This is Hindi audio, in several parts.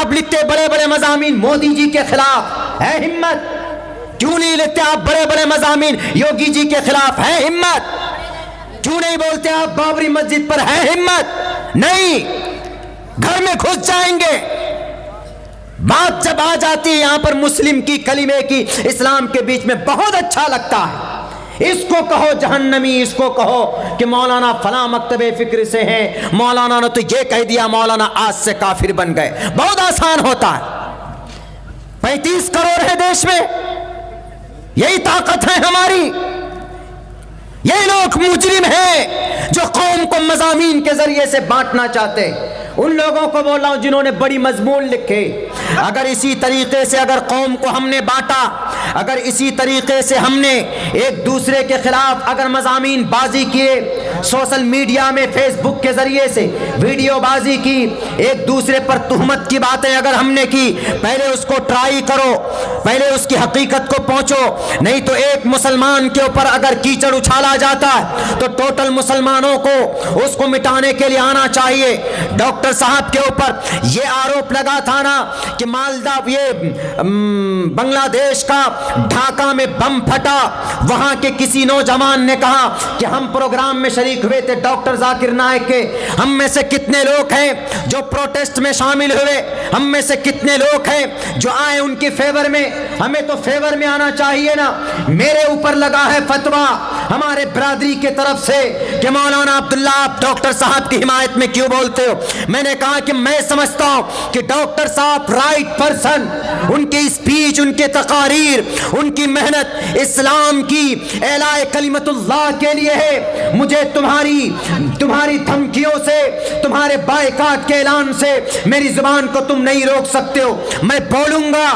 आप लिखते बड़े बड़े मज़ामीन मोदी जी के खिलाफ, है हिम्मत? क्यों नहीं लिखते आप बड़े बड़े मज़ामीन योगी जी के खिलाफ, है हिम्मत? क्यों नहीं बोलते आप बाबरी मस्जिद पर, है हिम्मत? नहीं, घर में घुस जाएंगे। बात जब आ जाती है यहां पर मुस्लिम की, कलीमे की, इस्लाम के बीच में, बहुत अच्छा लगता है। इसको कहो जहन्नमी, इसको कहो कि मौलाना फला मकतबे फिक्र से हैं, मौलाना ने तो ये कह दिया, मौलाना आज से काफिर बन गए। बहुत आसान होता है। 35 करोड़ है देश में, यही ताकत है हमारी। ये लोग मुजरिम हैं जो कौम को मज़ामीन के जरिए से बांटना चाहते। उन लोगों को बोल रहा हूं जिन्होंने बड़ी मजमून लिखे, अगर इसी तरीके से अगर कौम को हमने बांटा, अगर इसी तरीके से हमने एक दूसरे के खिलाफ अगर मज़ामीन बाजी किए, सोशल मीडिया में फेसबुक के जरिए से वीडियो बाजी की, एक दूसरे पर तुहमत की बातें अगर हमने की, पहले उसको ट्राई करो, पहले उसकी हकीकत को पहुंचो। नहीं तो एक मुसलमान के ऊपर अगर कीचड़ उछाला जाता है तो टोटल मुसलमानों को उसको मिटाने के लिए आना चाहिए। डॉक्टर साहब के ऊपर ये आरोप लगा था ना कि मालदा, ये बांग्लादेश का ढाका में बम फटा, वहां के किसी नौजवान ने कहा कि हम प्रोग्राम में शरीक हुए थे डॉक्टर जाकिर नाइक के, हम में से कितने लोग हैं जो प्रोटेस्ट में शामिल हुए, हम में से कितने लोग हैं जो आए उनके फेवर में, हमें तो फेवर में आना चाहिए ना। मेरे ऊपर लगा है फतवा हमारे बिरादरी के तरफ से कि मौलाना अब्दुल्ला आप डॉक्टर साहब की हिमायत में क्यों बोलते हो? मैंने कहा कि मैं समझता हूं कि डॉक्टर साहब राइट पर्सन, उनकी स्पीच, उनके तकारीर, उनकी मेहनत इस्लाम की एलाए कलिमतुल्लाह के लिए है। मुझे तुम्हारी धमकियों से, तुम्हारे बायकाट के ऐलान से मेरी जुबान को तुम नहीं रोक सकते हो। मैं बोलूंगा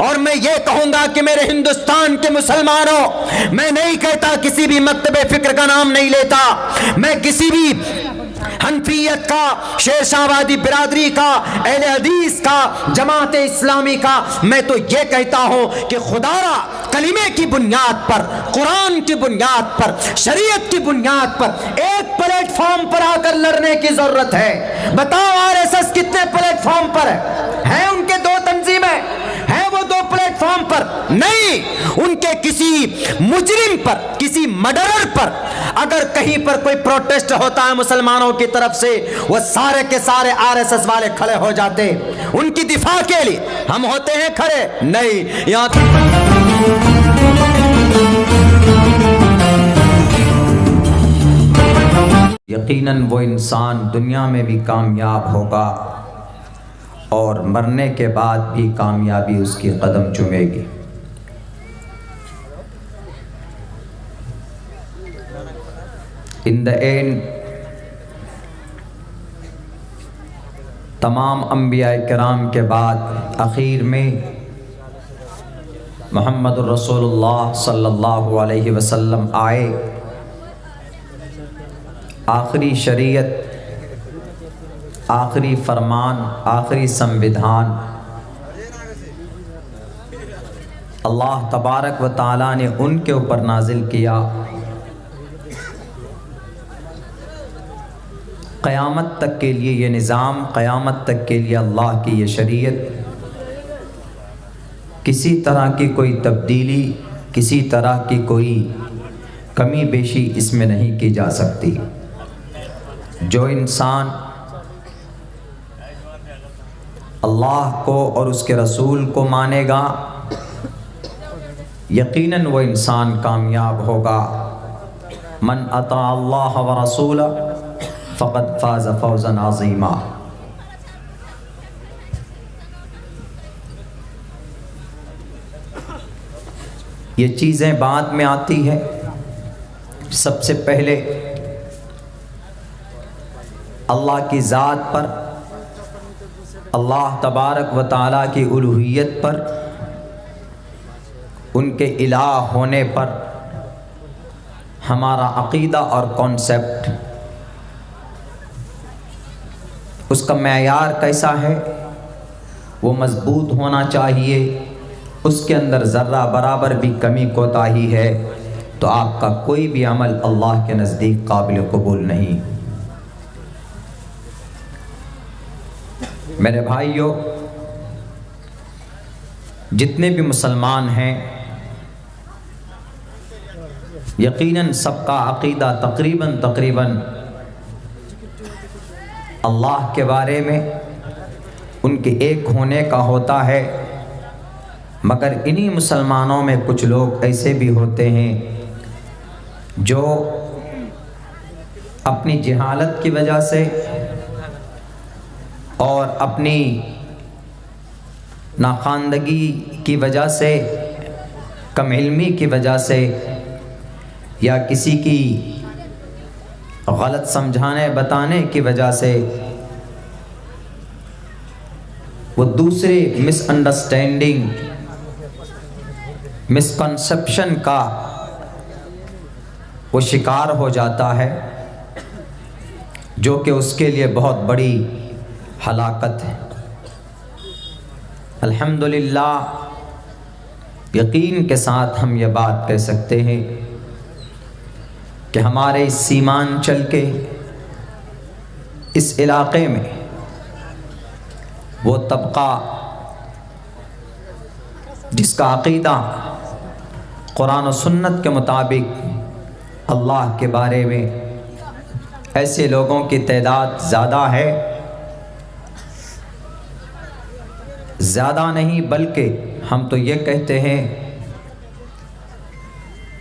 और मैं ये कहूंगा कि मेरे हिंदुस्तान के मुसलमानों, मैं नहीं कहता, किसी भी मकतबे फिक्र का नाम नहीं लेता, मैं किसी भी हनफियत का, शेरशाहवादी बिरादरी का, अहले हदीस का, जमात इस्लामी का, मैं तो ये कहता हूं कि खुदारा कलीमे की बुनियाद पर, कुरान की बुनियाद पर, शरीयत की बुनियाद पर एक प्लेटफॉर्म पर आकर लड़ने की जरूरत है। बताओ आरएसएस कितने प्लेटफॉर्म पर है? उनके 2 तंजीमें हैं, वो 2 प्लेटफॉर्म पर नहीं। उनके किसी मुजरिम पर, किसी मर्डरर पर अगर कहीं पर कोई प्रोटेस्ट होता है मुसलमानों की तरफ से, वो सारे के सारे आरएसएस वाले खड़े हो जाते उनकी दिफा के लिए। हम होते हैं खड़े? नहीं। यहाँ यकीनन वो इंसान दुनिया में भी कामयाब होगा और मरने के बाद भी कामयाबी उसकी कदम चूमेगी। इन द एंड तमाम अंबिया किराम के बाद आखिर में मुहम्मदुर रसूलुल्लाह सल्लल्लाहु अलैहि वसल्लम आए। आखिरी शरीयत, आखिरी फरमान, आखिरी संविधान अल्लाह तबारक व तआला ने उनके ऊपर नाजिल किया। क़यामत तक के लिए ये निज़ाम, क़यामत तक के लिए अल्लाह की ये शरीयत, किसी तरह की कोई तब्दीली, किसी तरह की कोई कमी बेशी इसमें नहीं की जा सकती। जो इंसान अल्लाह को और उसके रसूल को मानेगा, यकीनन वो इंसान कामयाब होगा। मन अता अल्लाह व रसूला फ़क़द फ़ाज़ फ़ौज़न अज़ीमा। ये चीज़ें बाद में आती है। सबसे पहले अल्लाह की ज़ात पर, अल्लाह तबारक व तआला की उलूहियत पर, उनके इलाह होने पर हमारा अक़ीदा और कॉन्सेप्ट, उसका मेयार कैसा है, वो मज़बूत होना चाहिए। उसके अंदर ज़र्रा बराबर भी कमी कोताही है तो आपका कोई भी अमल अल्लाह के नज़दीक काबिल कबूल नहीं। मेरे भाइयों, जितने भी मुसलमान हैं यकीनन सबका अक़ीदा तकरीबन अल्लाह के बारे में उनके एक होने का होता है। मगर इन्हीं मुसलमानों में कुछ लोग ऐसे भी होते हैं जो अपनी जहालत की वजह से और अपनी नाखानदगी की वजह से, कम इल्मी की वजह से या किसी की गलत समझाने बताने की वजह से वो दूसरे मिसअंडरस्टैंडिंग, मिसकंसेप्शन का वो शिकार हो जाता है, जो कि उसके लिए बहुत बड़ी हलाकत है। अल्हम्दुलिल्लाह यकीन के साथ हम ये बात कह सकते हैं कि हमारे इस सीमांचल के इस इलाक़े में वो तबका जिसका अक़ीदा कुरान और सुन्नत के मुताबिक अल्लाह के बारे में, ऐसे लोगों की तादाद ज़्यादा है, ज़्यादा नहीं बल्कि हम तो ये कहते हैं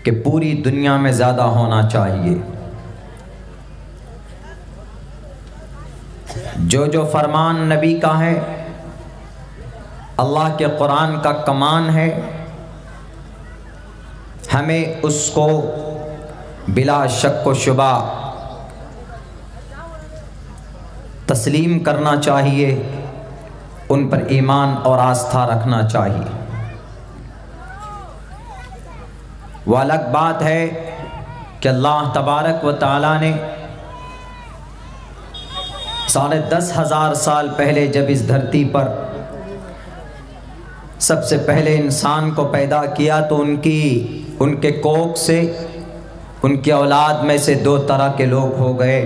कि पूरी दुनिया में ज़्यादा होना चाहिए। जो फरमान नबी का है, अल्लाह के कुरान का कमान है, हमें उसको बिला शक व शुबा तस्लीम करना चाहिए, उन पर ईमान और आस्था रखना चाहिए। वह अलग बात है कि अल्लाह तबारक व तआला ने 10,500 साल पहले जब इस धरती पर सबसे पहले इंसान को पैदा किया तो उनके कोख से, उनकी औलाद में से दो तरह के लोग हो गए,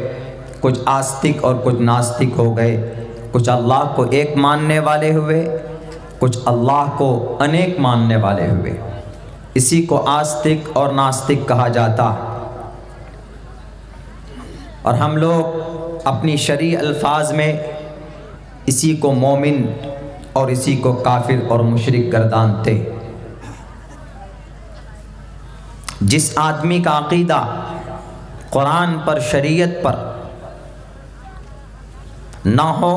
कुछ आस्तिक और कुछ नास्तिक हो गए। कुछ अल्लाह को एक मानने वाले हुए, कुछ अल्लाह को अनेक मानने वाले हुए। इसी को आस्तिक और नास्तिक कहा जाता। और हम लोग अपनी शरई अल्फाज में इसी को मोमिन और इसी को काफिर और मुशरिक गर्दानते। जिस आदमी का अक़ीदा कुरान पर, शरीयत पर ना हो,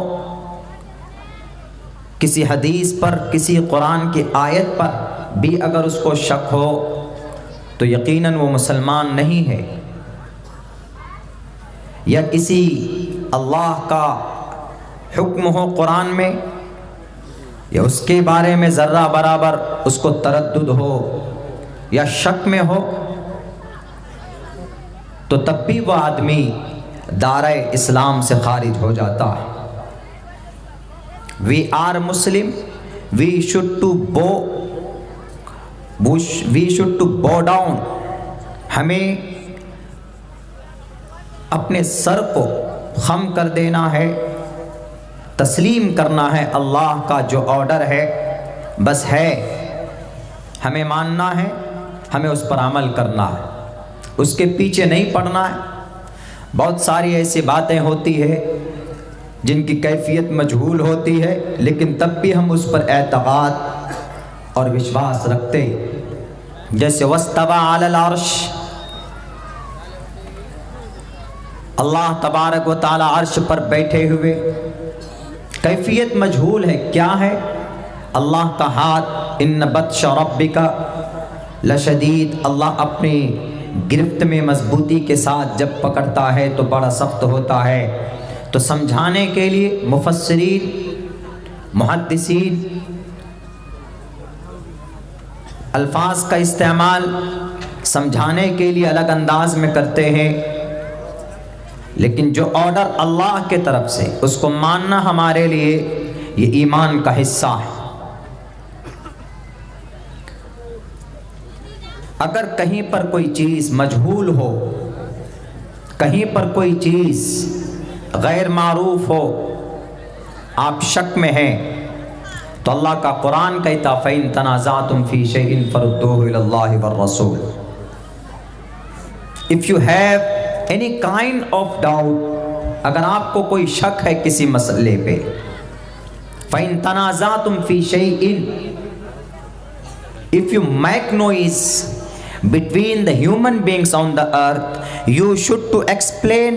किसी हदीस पर, किसी कुरान की आयत पर भी अगर उसको शक हो तो यकीनन वो मुसलमान नहीं है। या किसी अल्लाह का हुक्म हो कुरान में या उसके बारे में ज़र्रा बराबर उसको तरद्दुद हो या शक में हो, तो तब भी वह आदमी दायरे इस्लाम से खारिज हो जाता है। We are Muslim, we should to bow down. हमें अपने सर को खम कर देना है, तस्लीम करना है अल्लाह का जो ऑर्डर है, बस है, हमें मानना है, हमें उस पर अमल करना है, उसके पीछे नहीं पड़ना है। बहुत सारी ऐसी बातें होती है जिनकी कैफियत मजहूल होती है, लेकिन तब भी हम उस पर एतक़ाद और विश्वास रखते। जैसे वस्तवा अलल अर्श, अल्लाह तबारक व तआला अर्श पर बैठे हुए, कैफियत मजहूल है, क्या है? अल्लाह का हाथ, इन्न बत्श रब्बिका लशदीद, अल्लाह अपनी गिरफ्त में मजबूती के साथ जब पकड़ता है तो बड़ा सख्त होता है। तो समझाने के लिए मुफस्सिरीन, मुहद्दिसीन अल्फाज का इस्तेमाल समझाने के लिए अलग अंदाज में करते हैं, लेकिन जो ऑर्डर अल्लाह के तरफ से उसको मानना हमारे लिए ये ईमान का हिस्सा है। अगर कहीं पर कोई चीज़ मजहूल हो, कहीं पर कोई चीज़ गैर मारूफ हो, आप शक में हैं, तो अल्लाह का कुरान कहता फ़इन तनाज़अतुम फ़ी शैइन फरुद्दूहु इलल्लाहि वर रसूल। If you have any kind of doubt, अगर आपको कोई शक है किसी मसले पे, फ़इन तनाज़अतुम फ़ी शैइन, if you make noise between the human beings on the earth, you should to explain.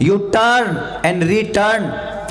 you turn and return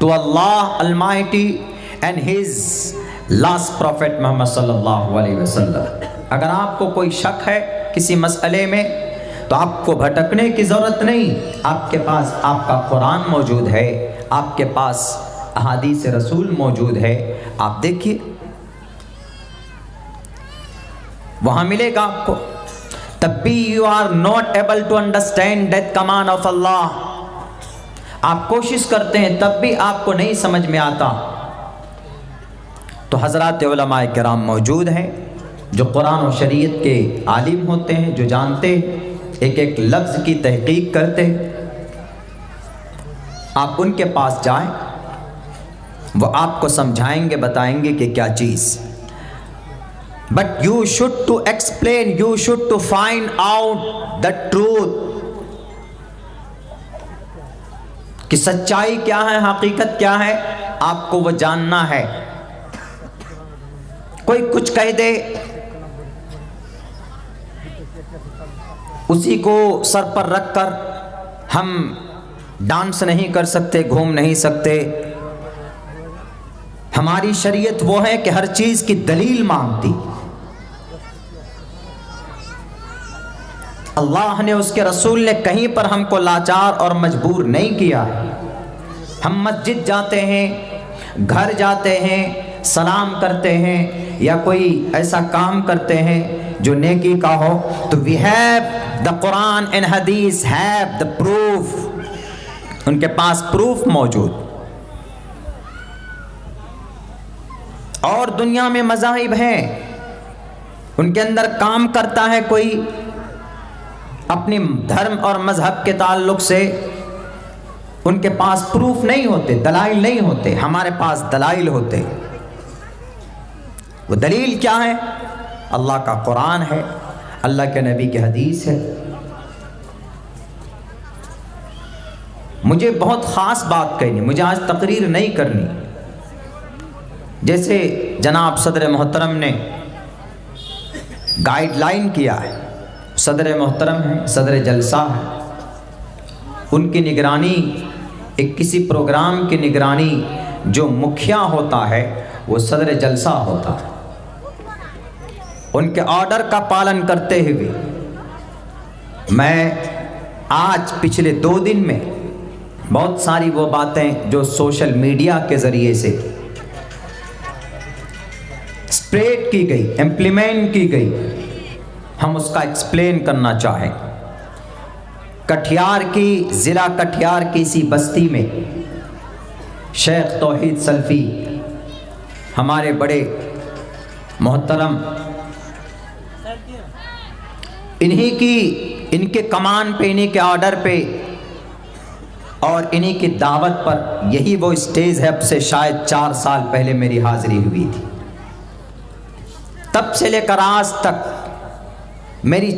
to Allah Almighty and His last Prophet Muhammad sallallahu alaihi wasallam. अगर आपको कोई शक है किसी मसले में तो आपको भटकने की ज़रूरत नहीं, आपके पास आपका कुरान मौजूद है, आपके पास अहादीस रसूल मौजूद है। आप देखिए वहां मिलेगा आपको। तब भी you are not able to understand that command of अल्लाह, आप कोशिश करते हैं तब भी आपको नहीं समझ में आता, तो हजरात उलमाए किराम मौजूद हैं जो कुरान और शरीयत के आलिम होते हैं, जो जानते एक एक लफ्ज़ की तहकीक करते हैं। आप उनके पास जाएं, वो आपको समझाएंगे, बताएंगे कि क्या चीज़। But you should to explain, you should to find out the truth, कि सच्चाई क्या है, हकीकत क्या है, आपको वो जानना है। कोई कुछ कह दे उसी को सर पर रखकर हम डांस नहीं कर सकते, घूम नहीं सकते। हमारी शरीयत वो है कि हर चीज की दलील मांगती। अल्लाह ने, उसके रसूल ने कहीं पर हमको लाचार और मजबूर नहीं किया है। हम मस्जिद जाते हैं, घर जाते हैं, सलाम करते हैं या कोई ऐसा काम करते हैं जो नेकी का हो, तो we have the Quran and hadith have the proof, उनके पास प्रूफ मौजूद। और दुनिया में मज़ाहिब हैं, उनके अंदर काम करता है कोई अपने धर्म और मजहब के ताल्लुक से, उनके पास प्रूफ नहीं होते, दलाइल नहीं होते। हमारे पास दलाइल होते। वो दलील क्या है? अल्लाह का कुरान है, अल्लाह के नबी की हदीस है। मुझे बहुत ख़ास बात कहनी, मुझे आज तकरीर नहीं करनी। जैसे जनाब सदर मोहतरम ने गाइडलाइन किया है, सदर मोहतरम है, सदर जलसा है, उनकी निगरानी, एक किसी प्रोग्राम की निगरानी जो मुखिया होता है वो सदर जलसा होता है। उनके ऑर्डर का पालन करते हुए मैं आज पिछले 2 दिन में बहुत सारी वो बातें जो सोशल मीडिया के ज़रिए से स्प्रेड की गई, इम्प्लीमेंट की गई, हम उसका एक्सप्लेन करना चाहें। कटिहार की, ज़िला कटिहार की इसी बस्ती में शेख तौहीद सल्फी हमारे बड़े मोहतरम, इनके कमान पे, इन्हीं के ऑर्डर पे और इन्हीं की दावत पर, यही वो स्टेज है अब से शायद 4 साल पहले मेरी हाजिरी हुई थी। तब से लेकर आज तक मेरी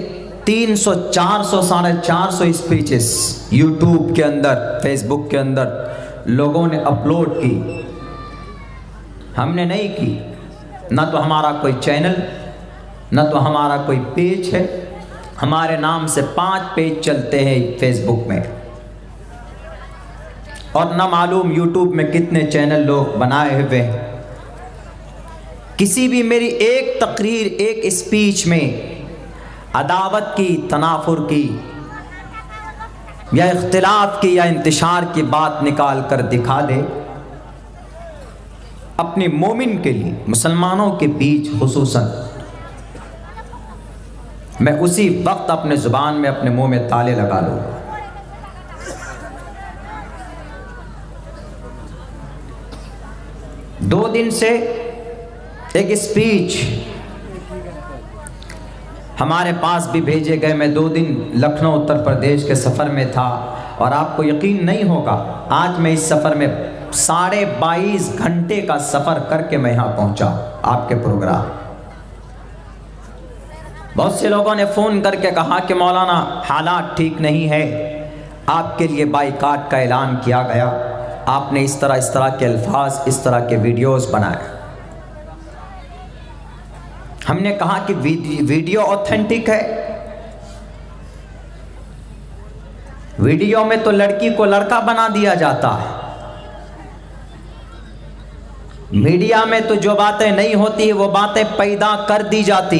300, 400, 450 स्पीचेस यूट्यूब के अंदर, फेसबुक के अंदर लोगों ने अपलोड की। हमने नहीं की, ना तो हमारा कोई चैनल, ना तो हमारा कोई पेज है। हमारे नाम से 5 पेज चलते हैं फेसबुक में, और ना मालूम यूट्यूब में कितने चैनल लोग बनाए हुए हैं। किसी भी मेरी एक तकरीर, एक स्पीच में अदावत की, तनाफुर की या इख्तिलाफ की या इंतशार की बात निकाल कर दिखा दे, अपने मोमिन के लिए, मुसलमानों के बीच खुसूसन, मैं उसी वक्त अपने ज़ुबान में, अपने मुंह में ताले लगा लूँ। दो दिन से एक स्पीच हमारे पास भी भेजे गए। मैं 2 दिन लखनऊ उत्तर प्रदेश के सफ़र में था और आपको यकीन नहीं होगा, आज मैं इस सफ़र में 22.5 घंटे का सफ़र करके मैं यहाँ पहुँचा आपके प्रोग्राम। बहुत से लोगों ने फ़ोन करके कहा कि मौलाना हालात ठीक नहीं है, आपके लिए बाइकाट का ऐलान किया गया, आपने इस तरह के अल्फाज, इस तरह के वीडियोस बनाए। हमने कहा कि वीडियो ऑथेंटिक है। वीडियो में तो लड़की को लड़का बना दिया जाता है, मीडिया में तो जो बातें नहीं होती वो बातें पैदा कर दी जाती।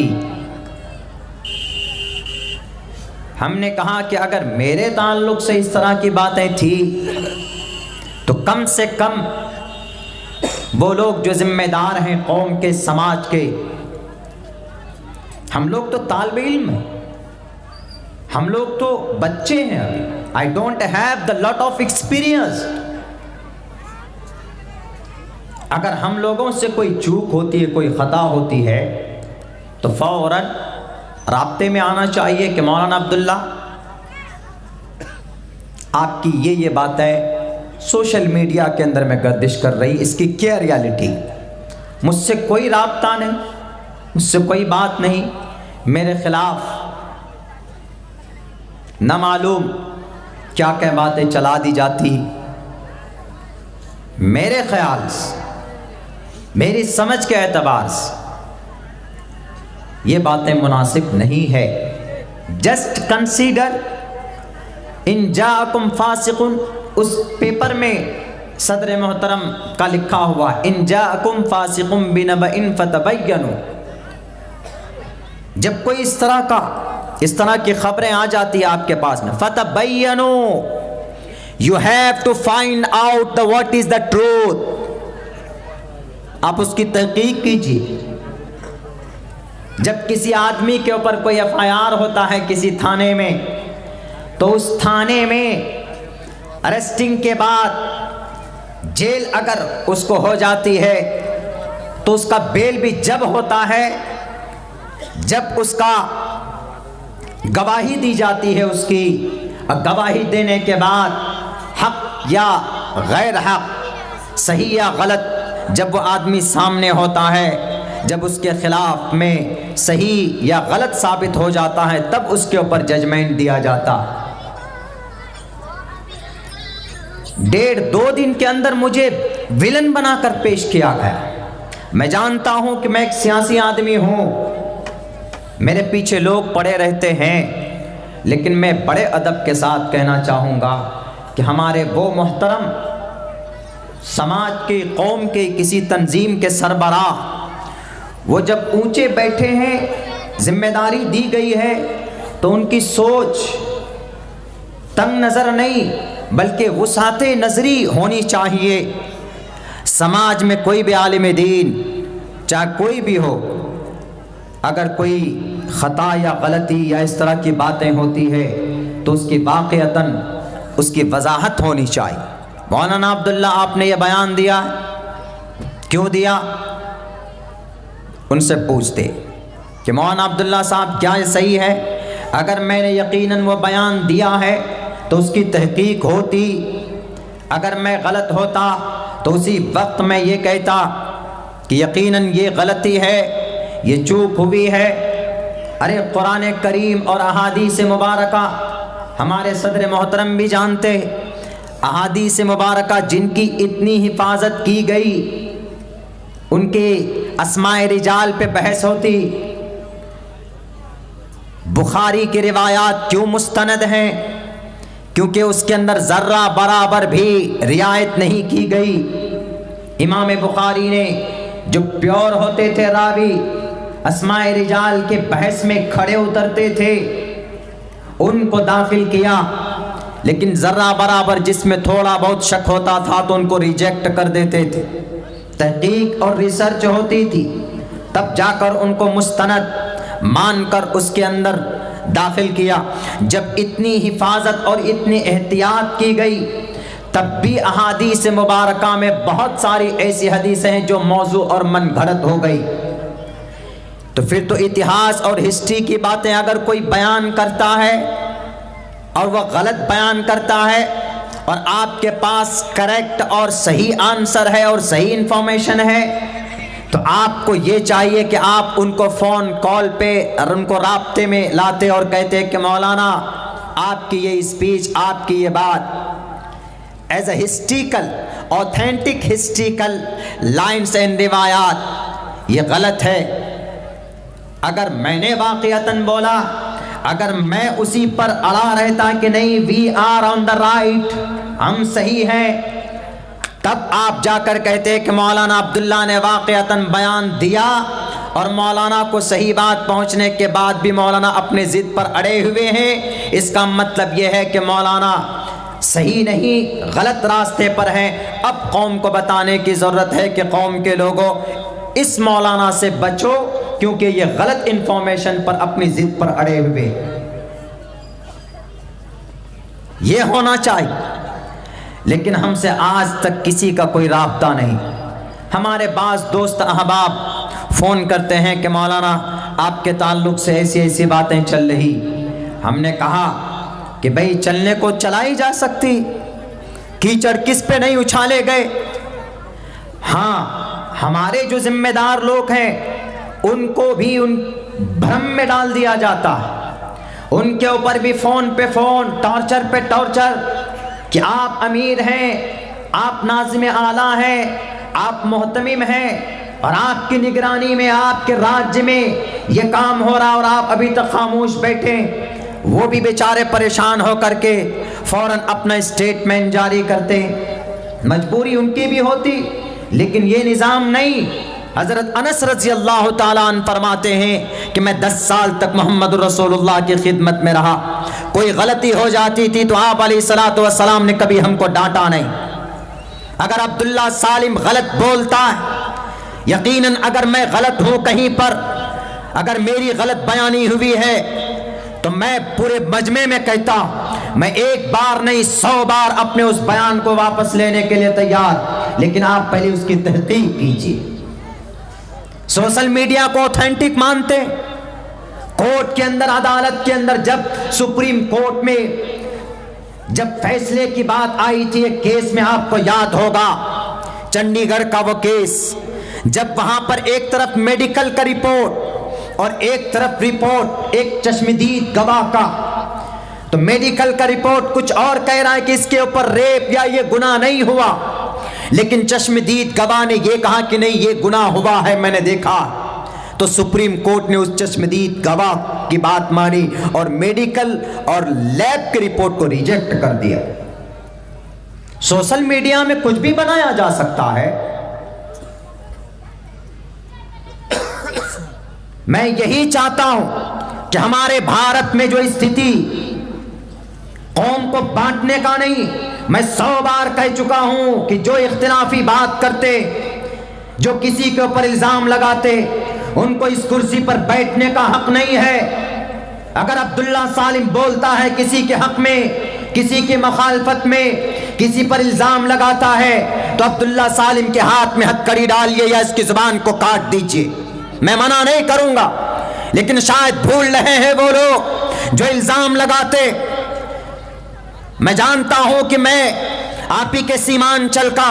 हमने कहा कि अगर मेरे ताल्लुक से इस तरह की बातें थी तो कम से कम वो लोग जो जिम्मेदार हैं कौम के, समाज के, हम लोग तो तालिब इल्म हैं, हम लोग तो बच्चे हैं अभी। I don't have the lot of experience. अगर हम लोगों से कोई चूक होती है, कोई खता होती है, तो फौरन राब्ते में आना चाहिए कि मौलाना अब्दुल्ला आपकी ये बातें सोशल मीडिया के अंदर में गर्दिश कर रही, इसकी क्या रियलिटी। मुझसे कोई राब्ता नहीं, मुझसे कोई बात नहीं, मेरे खिलाफ न मालूम क्या क्या बातें चला दी जाती। मेरे ख्याल से, मेरी समझ के एतबार से ये बातें मुनासिब नहीं है। जस्ट कंसीडर इन जाअकुम फासिकुन, उस पेपर में सदर मोहतरम का लिखा हुआ इन जाअकुम फासिकुम बिनबइन फतबय्यनु। जब कोई इस तरह की खबरें आ जाती है आपके पास में, फतबय्यनु, you have to find out the what is the truth. आप उसकी तहकीक कीजिए। जब किसी आदमी के ऊपर कोई एफआईआर होता है किसी थाने में, तो उस थाने में अरेस्टिंग के बाद जेल अगर उसको हो जाती है तो उसका बेल भी जब होता है जब उसका गवाही दी जाती है उसकी, और गवाही देने के बाद हक या गैर हक, सही या गलत, जब वो आदमी सामने होता है, जब उसके खिलाफ में सही या गलत साबित हो जाता है, तब उसके ऊपर जजमेंट दिया जाता। 1.5-2 दिन के अंदर मुझे विलन बनाकर पेश किया गया। मैं जानता हूं कि मैं एक सियासी आदमी हूं, मेरे पीछे लोग पड़े रहते हैं, लेकिन मैं बड़े अदब के साथ कहना चाहूँगा कि हमारे वो मोहतरम समाज के, कौम के, किसी तंजीम के सरबराह, वो जब ऊंचे बैठे हैं, जिम्मेदारी दी गई है, तो उनकी सोच तंग नज़र नहीं बल्कि वुसाते नज़री होनी चाहिए। समाज में कोई भी आलिम दीन, चाहे कोई भी हो, अगर कोई ख़ता या गलती या इस तरह की बातें होती है तो उसकी वाक़अतन उसकी वजाहत होनी चाहिए। मौलाना अब्दुल्ला आपने ये बयान दिया, क्यों दिया? उनसे पूछते कि मौलाना अब्दुल्ला साहब क्या ये सही है? अगर मैंने यकीनन वो बयान दिया है तो उसकी तहकीक होती, अगर मैं गलत होता तो उसी वक्त मैं ये कहता कि यकीनन ये गलती है, ये चूक हुई है। अरे कुरान करीम और अहादीस मुबारका हमारे सदर मोहतरम भी जानते, अहादीस मुबारका जिनकी इतनी हिफाजत की गई, उनके अस्माए रिजाल पे बहस होती। बुखारी की रिवायात क्यों मुस्तनद हैं? क्योंकि उसके अंदर ज़र्रा बराबर भी रियायत नहीं की गई। इमाम बुखारी ने जो प्योर होते थे रावी, अस्माए रिजाल के बहस में खड़े उतरते थे, उनको दाखिल किया, लेकिन ज़र्रा बराबर जिसमें थोड़ा बहुत शक होता था तो उनको रिजेक्ट कर देते थे। तहकीक और रिसर्च होती थी, तब जाकर उनको मुस्तनद मानकर उसके अंदर दाखिल किया। जब इतनी हिफाजत और इतनी एहतियात की गई, तब भी अहादीस मुबारका में बहुत सारी ऐसी हदीसें हैं जो मौजू और मन घड़त हो गई। तो फिर तो इतिहास और हिस्ट्री की बातें अगर कोई बयान करता है और वह गलत बयान करता है और आपके पास करेक्ट और सही आंसर है और सही इंफॉर्मेशन है, तो आपको ये चाहिए कि आप उनको फ़ोन कॉल पे और उनको राब्ते में लाते और कहते कि मौलाना आपकी ये स्पीच, आपकी ये बात as a historical, authentic historical lines and रिवायात ये गलत है। अगर मैंने वाक़ियतन बोला, अगर मैं उसी पर अड़ा रहता कि नहीं we are on the right, हम सही हैं, तब आप जाकर कहते कि मौलाना अब्दुल्ला ने वाक़ियतन बयान दिया और मौलाना को सही बात पहुंचने के बाद भी मौलाना अपने ज़िद पर अड़े हुए हैं। इसका मतलब यह है कि मौलाना सही नहीं, गलत रास्ते पर हैं। अब कौम को बताने की ज़रूरत है कि कौम के लोगों, इस मौलाना से बचो, क्योंकि ये गलत इंफॉर्मेशन पर अपनी ज़िद पर अड़े हुए। ये होना चाहिए, लेकिन हमसे आज तक किसी का कोई राब्ता नहीं। हमारे बाज़ दोस्त अहबाब फ़ोन करते हैं कि मौलाना आपके ताल्लुक़ से ऐसी ऐसी बातें चल रही। हमने कहा कि भाई चलने को चलाई जा सकती, कीचड़ किस पे नहीं उछाले गए। हाँ, हमारे जो जिम्मेदार लोग हैं उनको भी उन भ्रम में डाल दिया जाता है, उनके ऊपर भी फ़ोन पे फ़ोन, टॉर्चर पे टॉर्चर कि आप अमीर हैं, आप नाज़िम आला हैं, आप मोहतमिम हैं और आपकी निगरानी में, आपके राज्य में ये काम हो रहा और आप अभी तक खामोश बैठे। वो भी बेचारे परेशान हो करके फ़ौरन अपना स्टेटमेंट जारी करते। मजबूरी उनकी भी होती, लेकिन ये निज़ाम नहीं। हज़रत अनस रज़ी अल्लाह ताला अन्हु फरमाते हैं कि मैं 10 साल तक मोहम्मद रसूलुल्लाह की खिदमत में रहा। कोई गलती हो जाती थी तो आप अलैहिस्सलातु वस्सलाम ने कभी हमको डांटा नहीं। अगर अब्दुल्ला सालिम गलत बोलता है, यकीनन अगर मैं गलत हूँ कहीं पर, अगर मेरी गलत बयानी हुई है, तो मैं पूरे मजमे में कहता हूँ, मैं एक बार नहीं 100 बार अपने उस बयान को वापस लेने के लिए तैयार, लेकिन आप पहले उसकी तहकीक कीजिए। सोशल मीडिया को ऑथेंटिक मानते, कोर्ट के अंदर, अदालत के अंदर, जब सुप्रीम कोर्ट में जब फैसले की बात आई थी एक केस में, आपको याद होगा चंडीगढ़ का वो केस, जब वहां पर एक तरफ मेडिकल का रिपोर्ट और एक तरफ रिपोर्ट एक चश्मदीद गवाह का, तो मेडिकल का रिपोर्ट कुछ और कह रहा है कि इसके ऊपर रेप या ये गुनाह नहीं हुआ, लेकिन चश्मदीद गवाह ने ये कहा कि नहीं ये गुनाह हुआ है, मैंने देखा। तो सुप्रीम कोर्ट ने उस चश्मदीद गवाह की बात मानी और मेडिकल और लैब की रिपोर्ट को रिजेक्ट कर दिया। सोशल मीडिया में कुछ भी बनाया जा सकता है। मैं यही चाहता हूं कि हमारे भारत में जो स्थिति, कौम को बांटने का नहीं, मैं 100 बार कह चुका हूं कि जो इख्तिलाफी बात करते, जो किसी के ऊपर इल्जाम लगाते, उनको इस कुर्सी पर बैठने का हक नहीं है। अगर अब्दुल्ला सालिम बोलता है किसी के हक में, किसी की मुखालफत में, किसी पर इल्जाम लगाता है, तो अब्दुल्ला सालिम के हाथ में हथकड़ी डालिए या इसकी जुबान को काट दीजिए। मैं मना नहीं करूंगा, लेकिन शायद भूल रहे हैं वो लोग जो इल्जाम लगाते। मैं जानता हूं कि मैं आप ही के सीमांचल का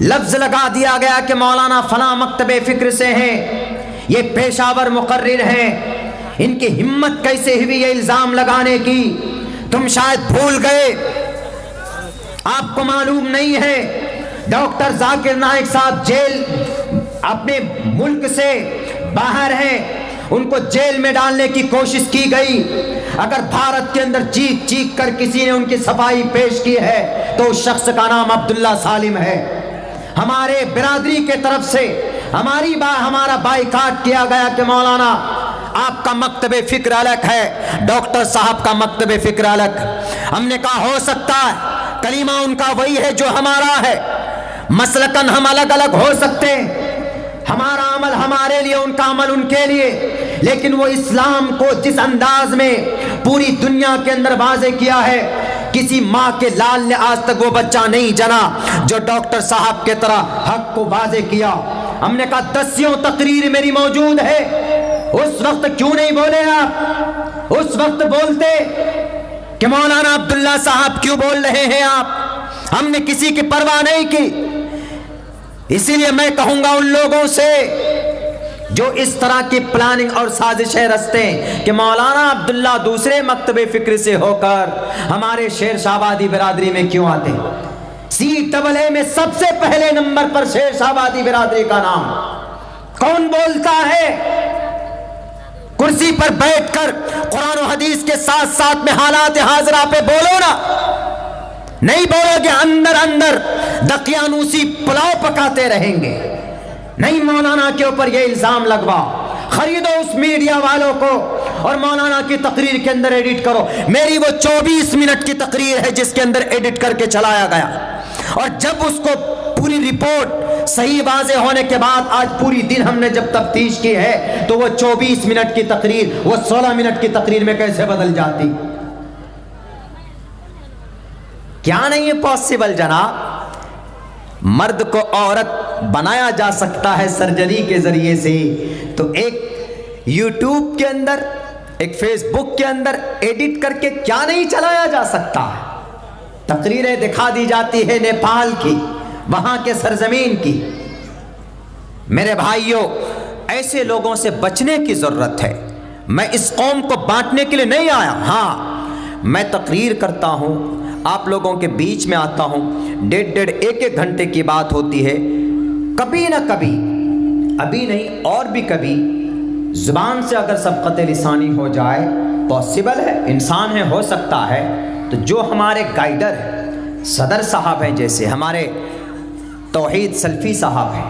लफ्ज लगा दिया गया कि मौलाना फला मकतबे फिक्र से हैं, ये पेशावर मुकर्रिर हैं, इनकी हिम्मत कैसे हुई ये इल्जाम लगाने की। तुम शायद भूल गए, आपको मालूम नहीं है डॉक्टर जाकिर नाइक साहब जेल, अपने मुल्क से बाहर हैं, उनको जेल में डालने की कोशिश की गई। अगर भारत के अंदर चीख चीख कर किसी ने उनकी सफाई पेश की है तो उस शख्स का नाम अब्दुल्ला सालिम है। हमारे बिरादरी के तरफ से हमारा बाइकाट किया गया कि मौलाना आपका मकतबे फिक्र अलग है, डॉक्टर साहब का मकतबे फिक्र अलग। हमने कहा हो सकता है कलीमा उनका वही है जो हमारा है, मसलकन हम अलग अलग हो सकते हैं, हमारा अमल हमारे लिए, उनका अमल उनके लिए, लेकिन वो इस्लाम को जिस अंदाज में पूरी दुनिया के अंदर वाज़े किया है, किसी माँ के लाल ने आज तक वो बच्चा नहीं जना जो डॉक्टर साहब के तरह हक को वाज़े किया। हमने कहा 10 तकरीर मेरी मौजूद है। उस वक्त क्यों नहीं बोले आप? उस वक्त बोलते कि मौलाना अब्दुल्ला साहब क्यों बोल रहे हैं आप? हमने किसी की परवाह नहीं की। इसीलिए मैं कहूंगा उन लोगों से जो इस तरह की प्लानिंग और साजिशें रचते हैं कि मौलाना अब्दुल्ला दूसरे मकतबे फिक्र से होकर हमारे शेर शाहबादी बिरादरी में क्यों आते? CAA में सबसे पहले नंबर पर शेर शाहबादी बिरादरी का नाम कौन बोलता है? कुर्सी पर बैठकर कुरान और हदीस के साथ साथ में हालात हाजरा पे बोलो ना। नहीं बोलोगे अंदर अंदर दकियानूसी पुलाव पकाते रहेंगे। नहीं, मौलाना के ऊपर यह इल्जाम लगवाओ, खरीदो उस मीडिया वालों को और मौलाना की तकरीर के अंदर एडिट करो। मेरी वो 24 मिनट की तकरीर है जिसके अंदर एडिट करके चलाया गया, और जब उसको पूरी रिपोर्ट सही वाज़े होने के बाद आज पूरी दिन हमने जब तफ्तीश की है तो वो 24 मिनट की तकरीर वो 16 मिनट की तकरीर में कैसे बदल जाती? क्या नहीं है पॉसिबल जनाब? मर्द को औरत बनाया जा सकता है सर्जरी के जरिए से, तो एक यूट्यूब के अंदर, एक फेसबुक के अंदर एडिट करके क्या नहीं चलाया जा सकता? तकरीरें दिखा दी जाती है नेपाल की, वहां के सरजमीन की। मेरे भाइयों, ऐसे लोगों से बचने की जरूरत है। मैं इस कौम को बांटने के लिए नहीं आया। हाँ, मैं तकरीर करता हूं, आप लोगों के बीच में आता हूं, 1.5 1 घंटे की बात होती है। कभी ना कभी, अभी नहीं और भी कभी, जुबान से अगर सबकत लिसानी हो जाए, पॉसिबल है, इंसान है, हो सकता है। तो जो हमारे गाइडर हैं, सदर साहब हैं, जैसे हमारे तौहीद सल्फी साहब हैं,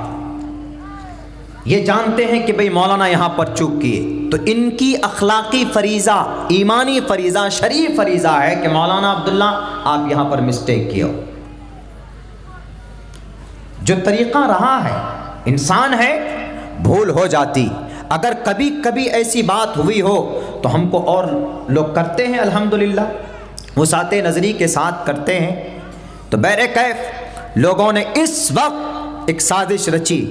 ये जानते हैं कि भाई मौलाना यहाँ पर चूक किए, तो इनकी अखलाकी फरीज़ा, ईमानी फरीज़ा, शरीफ फरीज़ा है कि मौलाना अब्दुल्ला आप यहाँ पर मिस्टेक किए हो। जो तरीक़ा रहा है, इंसान है, भूल हो जाती। अगर कभी कभी ऐसी बात हुई हो तो हमको, और लोग करते हैं अल्हम्दुलिल्लाह, वसाते नज़री के साथ करते हैं। तो बहरे कैफ लोगों ने इस वक्त एक साजिश रची।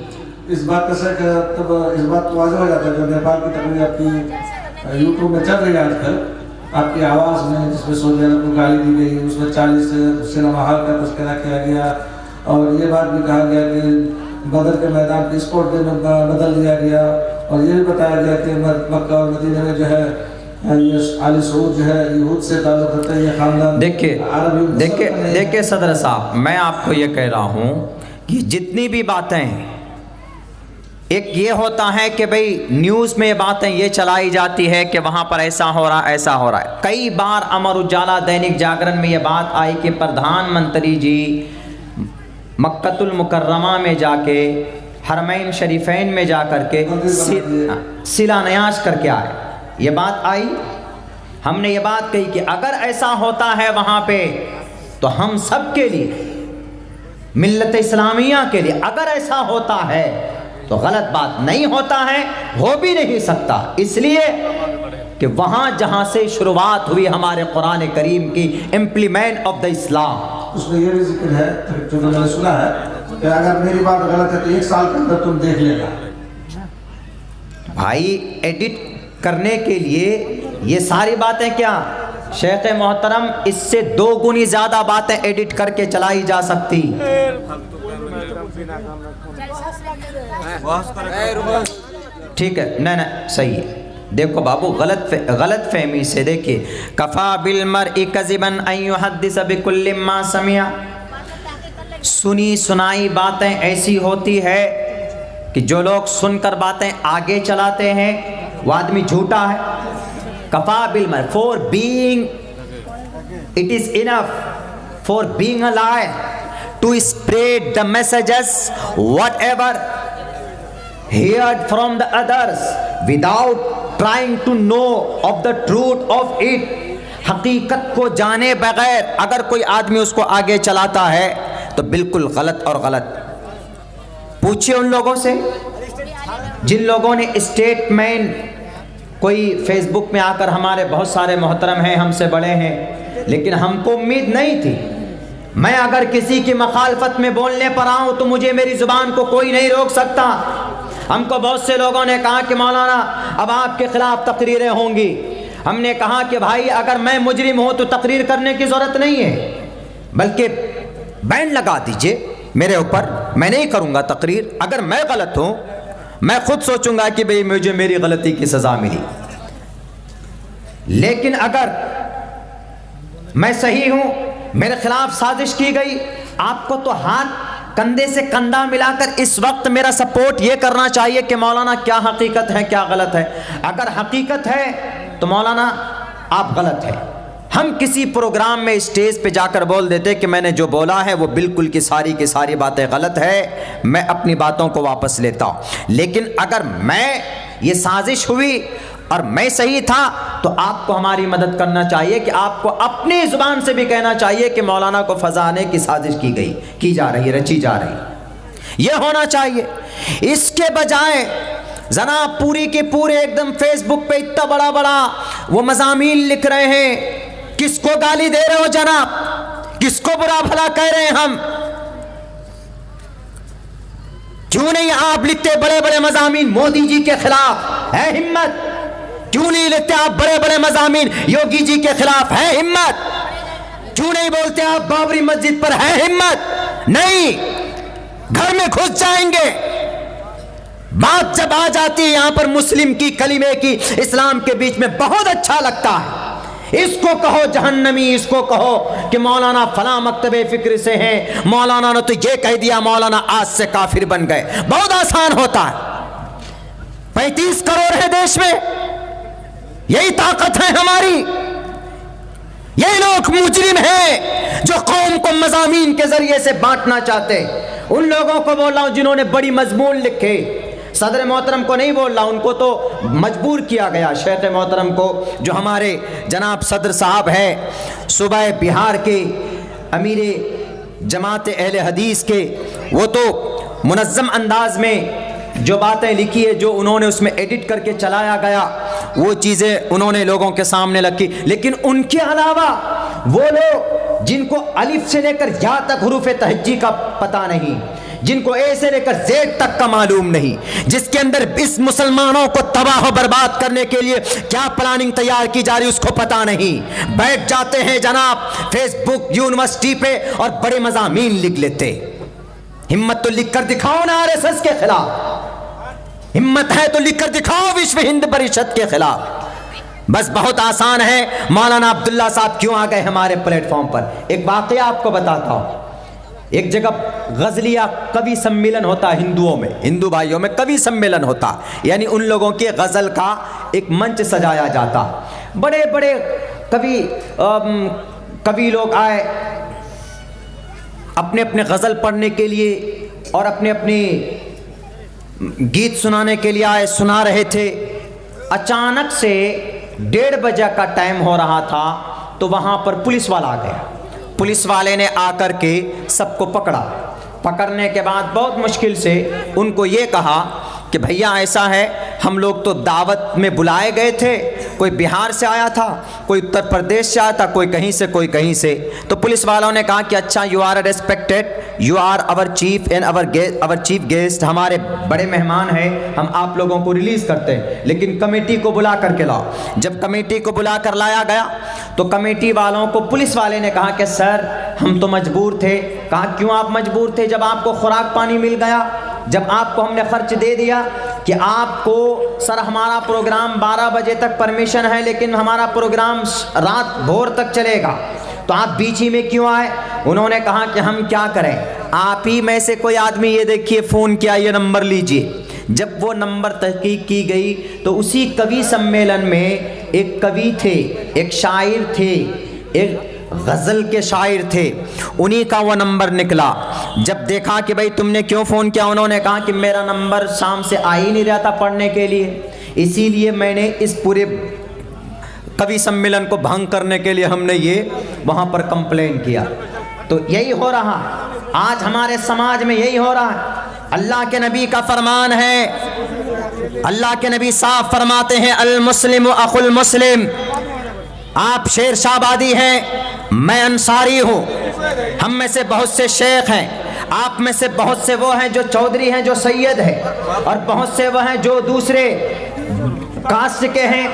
इस बात का सर तब इस बात को वाज़ेह हो जाता है जब नेपाल की तकरीर आपकी यूट्यूब में चल रही है आजकल, आपकी आवाज़ में, जिसमें सऊदी अरब को गाली दी गई, उसमें 40 सिनेमा हॉल का तस्करा किया गया, और ये बात भी कहा गया कि बदर के मैदान को स्पोर्ट डे में बदल दिया गया, और ये भी बताया गया कि मक्का और मदीना में जो है ये आले सऊद जो है यहूद से ताल्लुक़ रखता है, ये खानदान। देखिए सदर साहब, मैं आपको ये कह रहा हूँ कि जितनी भी बातें, एक ये होता है कि भाई न्यूज़ में बातें ये चलाई जाती है कि वहाँ पर ऐसा हो रहा, ऐसा हो रहा है। कई बार अमर उजाला, दैनिक जागरण में ये बात आई कि प्रधानमंत्री जी मक्कतुल मुकर्रमा में जाके, हरमैन शरीफैन में जा कर के शिलान्यास करके आए। ये बात आई, हमने ये बात कही कि अगर ऐसा होता है वहाँ पे तो हम सब के लिए, मिल्लत इस्लामिया के लिए, अगर ऐसा होता है तो गलत बात नहीं होता है, हो भी नहीं सकता, इसलिए कि वहाँ जहाँ से शुरुआत हुई हमारे कुरान करीम की इम्प्लीमेंट ऑफ द इस्लाम, उसमें ये भी जिक्र है जो मैंने सुना है कि अगर मेरी बात गलत है तो 1 साल के अंदर तुम देख लेना। भाई एडिट करने के लिए ये सारी बातें क्या, शेख मोहतरम, इससे 2 गुनी ज़्यादा बातें एडिट करके चलाई जा सकती। ठीक है, नहीं सही है। देखो बाबू, गलत फहमी से देखिए, कफ़ा बिल मर्इ कज़िबन अन युहद्दिस बिकुल्लि मा समिया। सुनी सुनाई बातें ऐसी होती है कि जो लोग सुनकर बातें आगे चलाते हैं वो आदमी झूठा है। कफ़ा बिल मर्इ, for being, it is enough for being a liar to spread the messages whatever heard from the others without trying to know of the truth of it। हकीकत को जाने बगैर अगर कोई आदमी उसको आगे चलाता है तो बिल्कुल गलत और गलत। पूछिए उन लोगों से जिन लोगों ने स्टेटमेंट, कोई फेसबुक में आकर, हमारे बहुत सारे मोहतरम हैं, हमसे बड़े हैं, लेकिन हमको उम्मीद नहीं थी, मैं अगर किसी की मखालफत में बोलने पर आऊँ तो मुझे मेरी ज़ुबान को कोई नहीं रोक सकता। हमको बहुत से लोगों ने कहा कि मौलाना अब आपके ख़िलाफ़ तकरीरें होंगी। हमने कहा कि भाई अगर मैं मुजरिम हूँ तो तकरीर करने की ज़रूरत नहीं है, बल्कि बैन लगा दीजिए मेरे ऊपर, मैं नहीं करूँगा तकरीर। अगर मैं गलत हूँ मैं खुद सोचूंगा कि भाई मुझे मेरी गलती की सज़ा मिली, लेकिन अगर मैं सही हूँ, मेरे खिलाफ साजिश की गई, आपको तो हाथ कंधे से कंधा मिलाकर इस वक्त मेरा सपोर्ट ये करना चाहिए कि मौलाना क्या हकीकत है क्या गलत है। अगर हकीकत है तो मौलाना आप गलत है। हम किसी प्रोग्राम में स्टेज पे जाकर बोल देते कि मैंने जो बोला है वो बिल्कुल की सारी बातें गलत है, मैं अपनी बातों को वापस लेता हूँ। लेकिन अगर मैं ये साजिश हुई और मैं सही था तो आपको हमारी मदद करना चाहिए कि आपको अपनी ज़ुबान से भी कहना चाहिए कि मौलाना को फंसाने की साजिश की गई, की जा रही है, रची जा रही है। यह होना चाहिए। इसके बजाय जनाब पूरी के पूरे एकदम फेसबुक पे इतना बड़ा बड़ा वो मज़ामीन लिख रहे हैं। किसको गाली दे रहे हो जनाब, किसको बुरा भला कह रहे हैं हम? क्यों नहीं आप लिखते बड़े बड़े मज़ामीन मोदी जी के खिलाफ है हिम्मत? क्यों नहीं लिखते आप बड़े बड़े मज़ामीन योगी जी के खिलाफ है हिम्मत? क्यों नहीं बोलते आप बाबरी मस्जिद पर है हिम्मत? नहीं, घर में घुस जाएंगे। बात जब आ जाती है यहां पर मुस्लिम की, कलीमे की, इस्लाम के बीच में, बहुत अच्छा लगता है। इसको कहो जहन्नमी, इसको कहो कि मौलाना फला मकतबे फिक्र से हैं, मौलाना ने तो ये कह दिया, मौलाना आज से काफिर बन गए। बहुत आसान होता है। 35 करोड़ है देश में, यही ताकत है हमारी। यही लोग मुजरिम हैं जो कौम को मज़ामीन के जरिए से बांटना चाहते। उन लोगों को बोल रहा हूं जिन्होंने बड़ी मजमून लिखे, सदर मोहतरम को नहीं बोल रहा, उनको तो मजबूर किया गया, शेख मोहतरम को, जो हमारे जनाब सदर साहब है, सूबा बिहार के अमीर जमात अहले हदीस के, वो तो मुनज़्ज़म अंदाज में जो बातें लिखी है, जो उन्होंने उसमें एडिट करके चलाया गया, वो चीज़ें उन्होंने लोगों के सामने रखी। लेकिन उनके अलावा वो लोग जिनको अलिफ से लेकर या तक हुरूफ तहज्जी का पता नहीं, जिनको ए से लेकर जेड तक का मालूम नहीं, जिसके अंदर इस मुसलमानों को तबाह बर्बाद करने के लिए क्या प्लानिंग तैयार की जा रही उसको पता नहीं, बैठ जाते हैं जनाब फेसबुक यूनिवर्सिटी पे और बड़े मज़ामीन लिख लेते। हिम्मत तो लिख कर दिखाओ ना आरएसएस के खिलाफ, हिम्मत है तो लिख कर दिखाओ विश्व हिंद परिषद के खिलाफ। बस बहुत आसान है। मौलाना अब्दुल्ला साहब क्यों आ गए हमारे प्लेटफॉर्म पर? एक वाकया आपको बताता हूं। एक जगह गजलिया कवि सम्मेलन होता हिंदुओं में, हिंदू भाइयों में कवि सम्मेलन होता, यानी उन लोगों के गजल का एक मंच सजाया जाता। बड़े बड़े कवि लोग आए अपने अपने गजल पढ़ने के लिए और अपने अपने गीत सुनाने के लिए आए, सुना रहे थे। अचानक से 1:30 बजे का टाइम हो रहा था तो वहां पर पुलिस वाला आ गया। पुलिस वाले ने आकर के सबको पकड़ा। पकड़ने के बाद बहुत मुश्किल से उनको ये कहा कि भैया ऐसा है, हम लोग तो दावत में बुलाए गए थे, कोई बिहार से आया था, कोई उत्तर प्रदेश से आया था, कोई कहीं से कोई कहीं से। तो पुलिस वालों ने कहा कि अच्छा, you are respected, you are our chief and our chief guest, हमारे बड़े मेहमान हैं, हम आप लोगों को रिलीज़ करते हैं, लेकिन कमेटी को बुला करके लाओ। जब कमेटी को बुला कर लाया गया तो कमेटी वालों को पुलिस वाले ने कहा कि सर हम तो मजबूर थे। कहा क्यों आप मजबूर थे? जब आपको खुराक पानी मिल गया, जब आपको हमने खर्च दे दिया कि आपको सर हमारा प्रोग्राम 12 बजे तक परमिशन है लेकिन हमारा प्रोग्राम रात भोर तक चलेगा, तो आप बीच ही में क्यों आए? उन्होंने कहा कि हम क्या करें, आप ही में से कोई आदमी ये देखिए फ़ोन किया, ये नंबर लीजिए। जब वो नंबर तहकीक की गई तो उसी कवि सम्मेलन में एक कवि थे, एक शायर थे, एक गज़ल के शायर थे, उन्हीं का वो नंबर निकला। जब देखा कि भाई तुमने क्यों फ़ोन किया, उन्होंने कहा कि मेरा नंबर शाम से आ ही नहीं रहा था पढ़ने के लिए, इसीलिए मैंने इस पूरे कवि सम्मेलन को भंग करने के लिए हमने ये वहाँ पर कंप्लेन किया। तो यही हो रहा है आज हमारे समाज में, यही हो रहा है। अल्लाह के नबी का फरमान है, अल्लाह के नबी साफ फरमाते हैं अल मुस्लिम अखुल मुस्लिम। आप शेर शाहबादी हैं, मैं अंसारी हूँ, हम में से बहुत से शेख हैं, आप में से बहुत से वो हैं जो चौधरी हैं, जो सैयद हैं, और बहुत से वो हैं जो दूसरे कास्ट के हैं,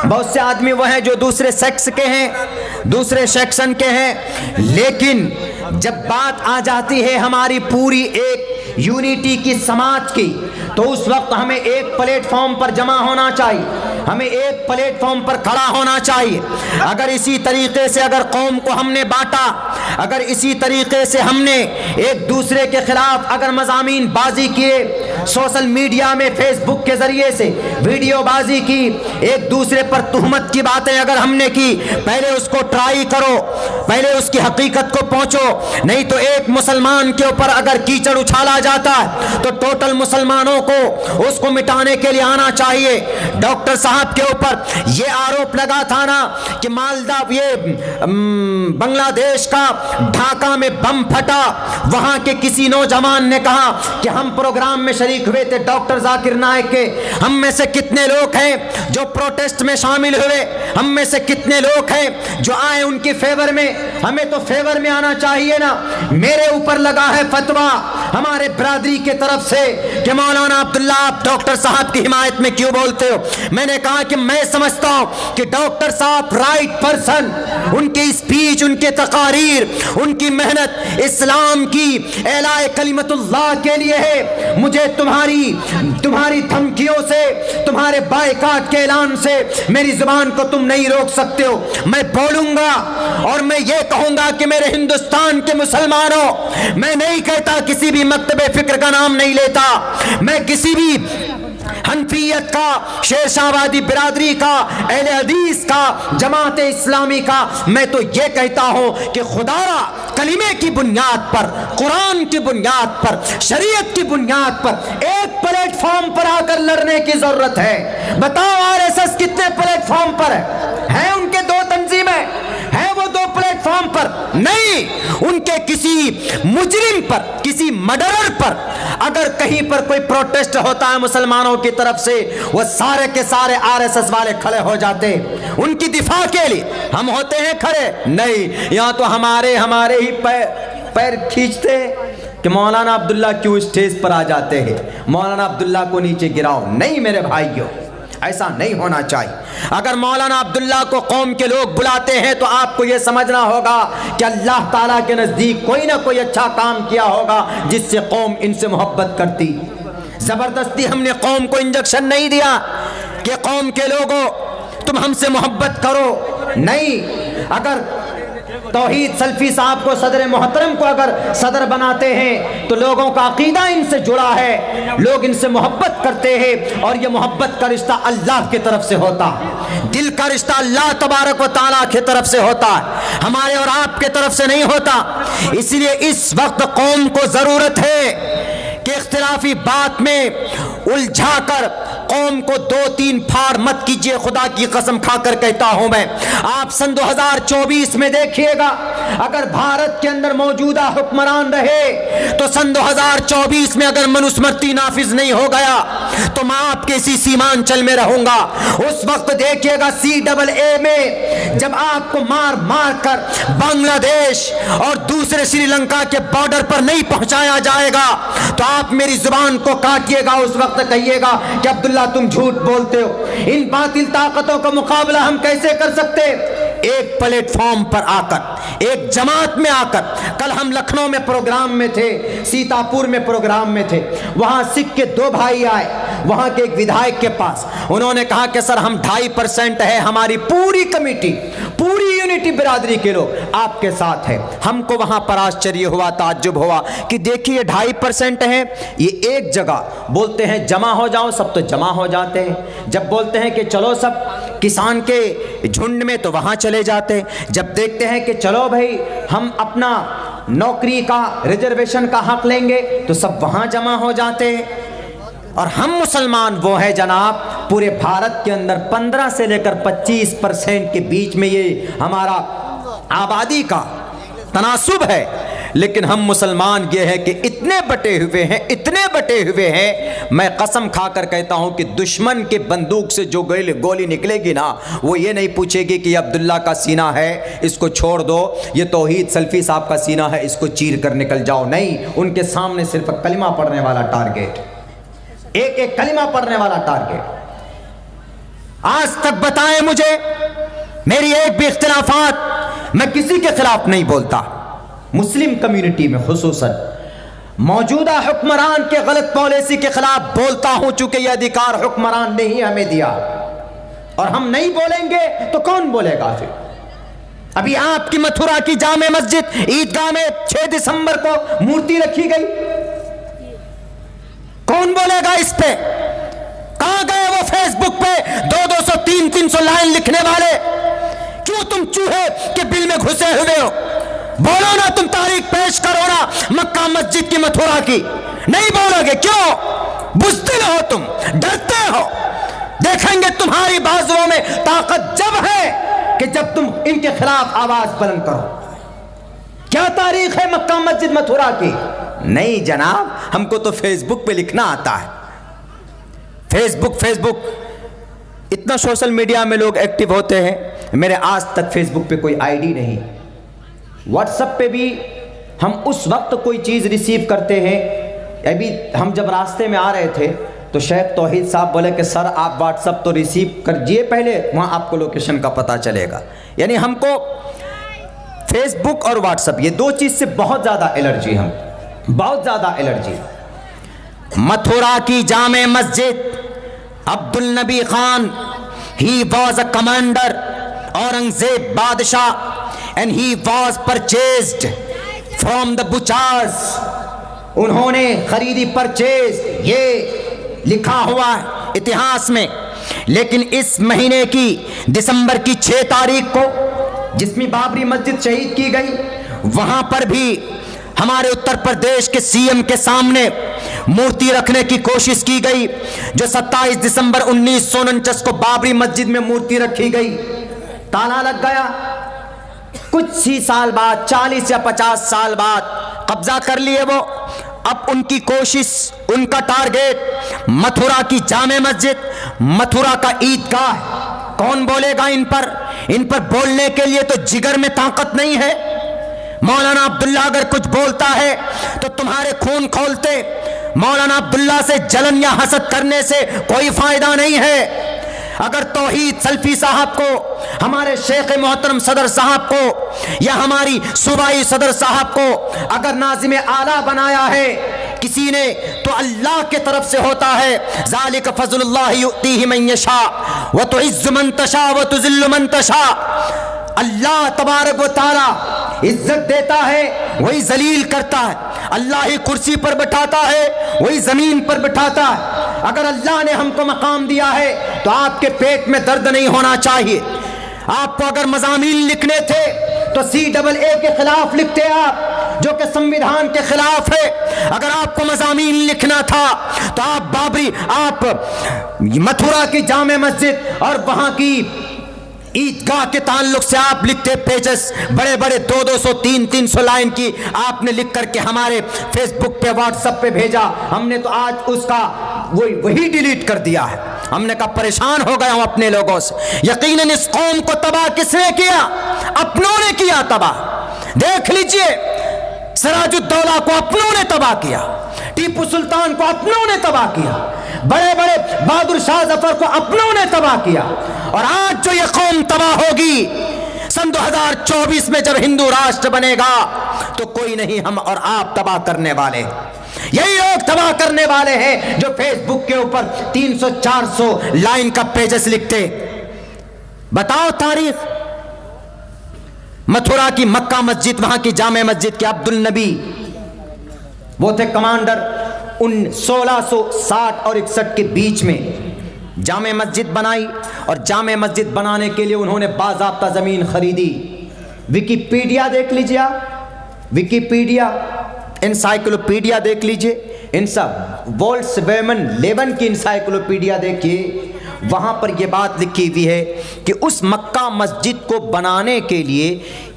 बहुत से आदमी वो हैं जो दूसरे सेक्स के हैं, दूसरे सेक्शन के हैं। लेकिन जब बात आ जाती है हमारी पूरी एक यूनिटी की, समाज की, तो उस वक्त हमें एक प्लेटफॉर्म पर जमा होना चाहिए, हमें एक प्लेटफॉर्म पर खड़ा होना चाहिए। अगर इसी तरीके से अगर कौम को हमने बांटा, अगर इसी तरीके से हमने एक दूसरे के खिलाफ अगर मज़ामीन बाजी किए, सोशल मीडिया में फेसबुक के जरिए से वीडियो बाजी की, एक दूसरे पर तुहमत की बातें अगर हमने की, पहले उसको ट्राई करो, पहले उसकी हकीकत को पहुंचो। नहीं तो एक मुसलमान के ऊपर अगर कीचड़ उछाला जाता है तो टोटल मुसलमानों को उसको मिटाने के लिए आना चाहिए। डॉक्टर साहब के ऊपर ये आरोप लगा था ना कि मालदा, ये बांग्लादेश का ढाका में बम फटा, वहां के किसी नौजवान ने कहा कि हम प्रोग्राम में शरीक हुए थे डॉक्टर जाकिर नाइक के। हम में से कितने लोग हैं जो प्रोटेस्ट में शामिल हुए, हम में से कितने लोग हैं जो आए उनके फेवर में। हमें तो फेवर में आना चाहिए ना। मेरे ऊपर लगा है फतवा हमारे बिरादरी के तरफ से कि मौलाना अब्दुल्ला आप डॉक्टर साहब की हिमायत में क्यों बोलते हो। मैंने कहा कि मैं समझता हूं कि डॉक्टर साहब राइट पर्सन, उनकी स्पीच, उनके तकारीर, उनकी मेहनत इस्लाम की एलाए कलिमतुल्लाह के लिए है। मुझे तुम्हारी धमकियों से, तुम्हारे बायकाट के ऐलान से मेरी जुबान को तुम नहीं रोक सकते हो। मैं बोलूंगा और मैं ये कहूंगा कि मेरे हिंदुस्तान के मुसलमानों, मैं नहीं कहता, किसी भी मक्तबे फिक्र का नाम नहीं लेता, मैं किसी भी हनफियत का, शेरशाहवादी बिरादरी का, अहले हदीस का, जमात इस्लामी का, मैं तो ये कहता हूं कि खुदारा कलीमे की बुनियाद पर, कुरान की बुनियाद पर, शरीयत की बुनियाद पर एक प्लेटफॉर्म पर आकर लड़ने की जरूरत है। बताओ आरएसएस कितने प्लेटफॉर्म पर है? उनके दो तंजीमें हैं, वो दो प्लेटफॉर्म पर नहीं। उनके किसी मुजरिम पर, किसी मर्डरर पर अगर कहीं पर कोई प्रोटेस्ट होता है मुसलमानों की तरफ से, वो सारे के सारे आरएसएस वाले खड़े हो जाते हैं उनकी दिफा के लिए। हम होते हैं खड़े? नहीं, यहां तो हमारे ही पैर खींचते कि मौलाना अब्दुल्ला क्यों स्टेज पर आ जाते हैं, मौलाना अब्दुल्ला को नीचे गिराओ। नहीं मेरे भाइयों, ऐसा नहीं होना चाहिए। अगर मौलाना अब्दुल्ला को कौम के लोग बुलाते हैं तो आपको यह समझना होगा कि अल्लाह ताला के नजदीक कोई ना कोई अच्छा काम किया होगा जिससे कौम इनसे मोहब्बत करती। जबरदस्ती हमने कौम को इंजेक्शन नहीं दिया कि कौम के लोगों तुम हमसे मोहब्बत करो, नहीं। अगर तौहीद सल्फी साहब को, सदर मोहतरम को अगर सदर बनाते हैं तो लोगों का अकीदा इनसे जुड़ा है, लोग इनसे मोहब्बत करते हैं, और ये मोहब्बत का रिश्ता अल्लाह की तरफ से होता है। दिल का रिश्ता अल्लाह तबारक व तआला की तरफ से होता है, हमारे और आपके तरफ से नहीं होता। इसलिए इस वक्त कौम को जरूरत है कि इख्तिलाफी बात में उलझाकर कौम को 2-3 फाड़ मत कीजिए। खुदा की कसम खाकर कहता हूं मैं, आप सन 2024 में देखिएगा, अगर भारत के अंदर मौजूदा हुक्मरान रहे तो सन 2024 में अगर मनुस्मृति नाफिज नहीं हो गया तो मैं आपके इसी सीमांचल में रहूंगा। उस वक्त देखिएगा CAA में जब आपको मार मार कर बांग्लादेश और दूसरे श्रीलंका के बॉर्डर पर नहीं पहुंचाया जाएगा तो आप मेरी जुबान को काटिएगा। उस वक्त कहिएगा कि अब्दुल्ला तुम झूठ बोलते हो। इन बातिल ताकतों का मुकाबला हम कैसे कर सकते? एक प्लेटफॉर्म पर आकर, एक जमात में आकर। कल हम लखनऊ में प्रोग्राम में थे, सीतापुर में प्रोग्राम में थे, वहां सिख के 2 भाई आए वहां के एक विधायक के पास। उन्होंने कहा कि सर हम 2.5% है, हमारी पूरी कमेटी, पूरी यूनिटी बिरादरी के लोग आपके साथ है। हमको वहां पर आश्चर्य हुआ, ताज्जुब हुआ कि देखिए 2.5% है, ये एक जगह बोलते हैं जमा हो जाओ, सब तो जमा हो जाते हैं। जब बोलते हैं कि चलो सब किसान के झुंड में तो वहां चले जाते हैं। जब देखते हैं कि चलो भाई हम अपना नौकरी का रिजर्वेशन का हक लेंगे तो सब वहां जमा हो जाते हैं। और हम मुसलमान वो है जनाब, पूरे भारत के अंदर 15 से लेकर 25% के बीच में ये हमारा आबादी का तनासुब है, लेकिन हम मुसलमान ये है कि इतने बटे हुए हैं, इतने बटे हुए हैं, मैं कसम खाकर कहता हूं कि दुश्मन के बंदूक से जो गोली निकलेगी ना, वो ये नहीं पूछेगी कि अब्दुल्ला का सीना है इसको छोड़ दो, ये तौहीद सल्फी साहब का सीना है इसको चीर कर निकल जाओ। नहीं, उनके सामने सिर्फ कलिमा पढ़ने वाला टारगेट, एक एक कलिमा पढ़ने वाला टारगेट। आज तक बताएं मुझे, मेरी एक भी इख्तिलाफात, मैं किसी के खिलाफ नहीं बोलता। मुस्लिम कम्युनिटी में खुसूसन मौजूदा हुक्मरान के गलत पॉलिसी के खिलाफ बोलता हूं, चूंकि यह अधिकार हुक्मरान ने ही हमें दिया, और हम नहीं बोलेंगे तो कौन बोलेगा फिर? अभी आपकी मथुरा की जामे मस्जिद ईदगाह में 6 दिसंबर को मूर्ति रखी गई, कौन बोलेगा इस पे? कहां गए वो फेसबुक पे 200 300 लाइन लिखने वाले? क्यों तुम चूहे के बिल में घुसे हुए हो? बोलो ना, तुम तारीख पेश करो ना मक्का मस्जिद की मथुरा की। नहीं बोलोगे, क्यों? बुज़दिल हो तुम, डरते हो। देखेंगे तुम्हारी बाजुओं में ताकत जब है कि जब तुम इनके खिलाफ आवाज बुलंद करो। क्या तारीख है मक्का मस्जिद मथुरा की? नहीं जनाब, हमको तो फेसबुक पे लिखना आता है। फेसबुक इतना सोशल मीडिया में लोग एक्टिव होते हैं, मेरे आज तक फेसबुक पे कोई आईडी नहीं। व्हाट्सएप पे भी हम उस वक्त कोई चीज़ रिसीव करते हैं। अभी हम जब रास्ते में आ रहे थे तो शेख तौहीद साहब बोले कि सर आप व्हाट्सएप तो रिसीव करिए पहले, वहाँ आपको लोकेशन का पता चलेगा। यानी हमको फेसबुक और व्हाट्सएप ये दो चीज़ से बहुत ज़्यादा एलर्जी, हम बहुत ज़्यादा एलर्जी। मथुरा की जामे मस्जिद, अब्दुल नबी Khan, he was a commander, Aurangzeb बादशाह, and he was purchased from the butchers। उन्होंने खरीदी, परचेज, ये लिखा हुआ है इतिहास में। लेकिन इस महीने की दिसंबर की 6 तारीख को जिसमें बाबरी मस्जिद शहीद की गई, वहां पर भी हमारे उत्तर प्रदेश के सीएम के सामने मूर्ति रखने की कोशिश की गई। जो 27 दिसंबर 1949 को बाबरी मस्जिद में मूर्ति रखी गई, ताला लग गया। कुछ ही साल बाद, 40 या 50 साल बाद कब्जा कर लिए वो। अब उनकी कोशिश, उनका टारगेट मथुरा की जामे मस्जिद, मथुरा का ईदगाह। कौन बोलेगा इन पर? इन पर बोलने के लिए तो जिगर में ताकत नहीं है। मौलाना अब्दुल्ला अगर कुछ बोलता है तो तुम्हारे खून खोलते। मौलाना अब्दुल्ला से जलन या हसद करने से कोई फायदा नहीं है। अगर तौहीद सल्फी साहब को, हमारे शेख मोहतरम सदर साहब को या हमारी सूबाई सदर साहब को अगर नाज़िम आला बनाया है किसी ने, तो अल्लाह के तरफ से होता है। ज़ालिक फ़ज़्लुल्लाह युअतीहि मन यशा व तुइज़्ज़ु मन तशा व तुज़िल्लु मन तशा। अल्लाह तबारक व तआला इज्जत देता है, वही जलील करता है। अल्लाह ही कुर्सी पर बैठाता है, वही जमीन पर बैठाता है। अगर अल्लाह ने हमको मकाम दिया है तो आपके पेट में दर्द नहीं होना चाहिए। आपको अगर मज़ामीन लिखने थे तो CAA के खिलाफ लिखते आप, जो कि संविधान के खिलाफ है। अगर आपको मज़ामीन लिखना था तो आप मथुरा की जामे मस्जिद और वहां की ईदगाह के ताल्लुक से आप लिखते पेजेस, बड़े बड़े 200 300 लाइन की आपने लिख करके हमारे फेसबुक पे, व्हाट्सएप पे भेजा। हमने तो आज उसका वही डिलीट कर दिया है। हमने कहा परेशान हो गया हूं अपने लोगों से। यकीनन इस कौम को तबाह किसने किया? अपनों ने किया तबाह। देख लीजिए, सिराजुद्दौला को अपनों ने तबाह किया, टीपू सुल्तान को अपनों ने तबाह किया, बड़े बड़े बहादुर शाह जफर को अपनों ने तबाह किया। और आज जो ये कौम तबाह होगी, सन 2024 में जब हिंदू राष्ट्र बनेगा तो कोई नहीं, हम और आप तबाह करने वाले। यही लोग तबाह करने वाले हैं जो फेसबुक के ऊपर 300-400 लाइन का पेजेस लिखते। बताओ तारीख। मथुरा की मक्का मस्जिद, वहां की जामे मस्जिद के अब्दुल नबी, वो थे कमांडर। 1660 और 61 के बीच में जामे मस्जिद बनाई, और जामे मस्जिद बनाने के लिए उन्होंने बाज़ाब्ता ज़मीन खरीदी। विकीपीडिया देख लीजिए आप, विकीपीडिया, इंसाइक्लोपीडिया देख लीजिए, इन सब वोल्क्सवैगन की इंसाइक्लोपीडिया देखिए, वहाँ पर यह बात लिखी हुई है कि उस मक्का मस्जिद को बनाने के लिए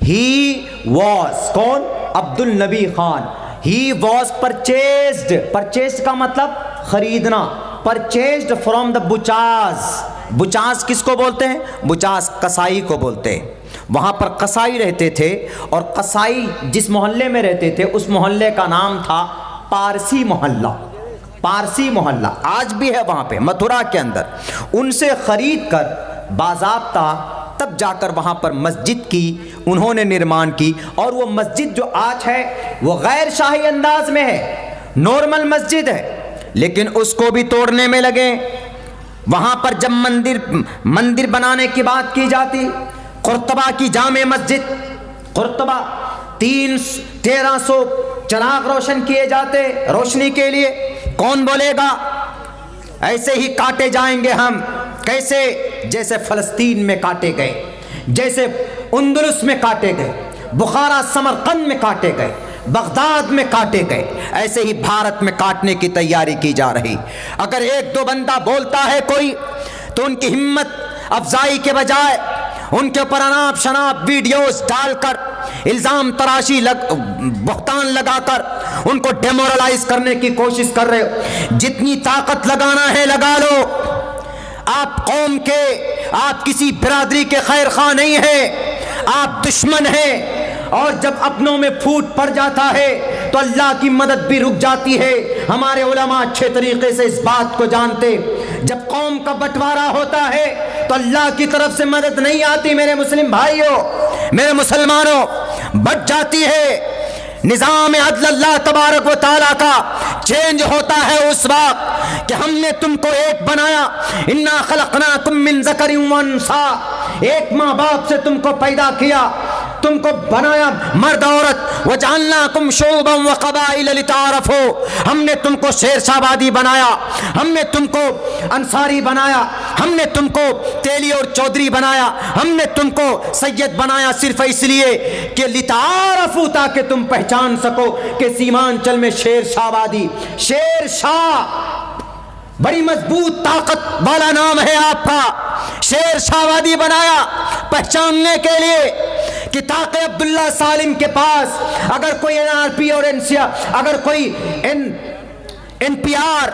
ही वॉज, कौन? अब्दुल नबी Khan, he was purchased. Purchase का मतलब खरीदना, परचेज्ड फ्रॉम द बुचास। बुचास किसको बोलते हैं? बुचास कसाई को बोलते हैं। वहाँ पर कसाई रहते थे और कसाई जिस मोहल्ले में रहते थे उस मोहल्ले का नाम था पारसी मोहल्ला। पारसी मोहल्ला आज भी है वहाँ पे मथुरा के अंदर। उनसे खरीद कर बाज़ाब्ता तब जाकर वहाँ पर मस्जिद की उन्होंने निर्माण की। और वो मस्जिद जो आज है वो गैर शाही अंदाज में है, नॉर्मल मस्जिद है, लेकिन उसको भी तोड़ने में लगे। वहाँ पर जब मंदिर बनाने की बात की जाती, कुर्तबा की जामे मस्जिद, कुर्तबा 1300 चिराग रोशन किए जाते रोशनी के लिए। कौन बोलेगा ऐसे ही काटे जाएंगे हम? कैसे? जैसे फलस्तीन में काटे गए, जैसे अंदलुस में काटे गए, बुखारा समरकंद में काटे गए, बगदाद में काटे गए, ऐसे ही भारत में काटने की तैयारी की जा रही। अगर एक दो बंदा बोलता है कोई, तो उनकी हिम्मत अफजाई के बजाय उनके ऊपर अनाप शनाप वीडियोस डालकर इल्जाम तराशी बहतान लगाकर उनको डेमोरलाइज करने की कोशिश कर रहे हो। जितनी ताकत लगाना है लगा लो। आप कौम के, आप किसी बिरादरी के खैर खा नहीं है, आप दुश्मन हैं। और जब अपनों में फूट पड़ जाता है तो अल्लाह की मदद भी रुक जाती है। हमारे उलमा अच्छे तरीके से इस बात को जानते। जब कौम का बंटवारा होता है तो अल्लाह की तरफ से मदद नहीं आती। मेरे मुस्लिम भाइयों, मेरे मुसलमानों, बच जाती है। निज़ाम अदल अल्लाह तबारक व तआला का चेंज होता है उस वक्त कि हमने तुमको एक बनाया। इन्ना खलकनाकुम मिन ज़करिन व उन्सा, एक माँ बाप से तुमको पैदा किया, तुमको बनाया मर्द औरत। वजअलनाकुम शुअबन व क़बाइल लिताअरफ़ू, हमने तुमको शेरशाहबादी बनाया, हमने तुमको अंसारी बनाया, हमने तुमको तेली और चौधरी बनाया, हमने तुमको सैयद बनाया सिर्फ इसलिए कि लिताअरफ़ू, ताकि तुम पहचान सको कि सीमांचल में शेरशाहबादी, शेरशाह बड़ी मजबूत ताकत वाला नाम है आपका। शेरशाहबादी बनाया पहचानने के लिए कि ताकि अब्दुल्ला सालिम के पास अगर कोई एनआरपी और अगर कोई एनपीआर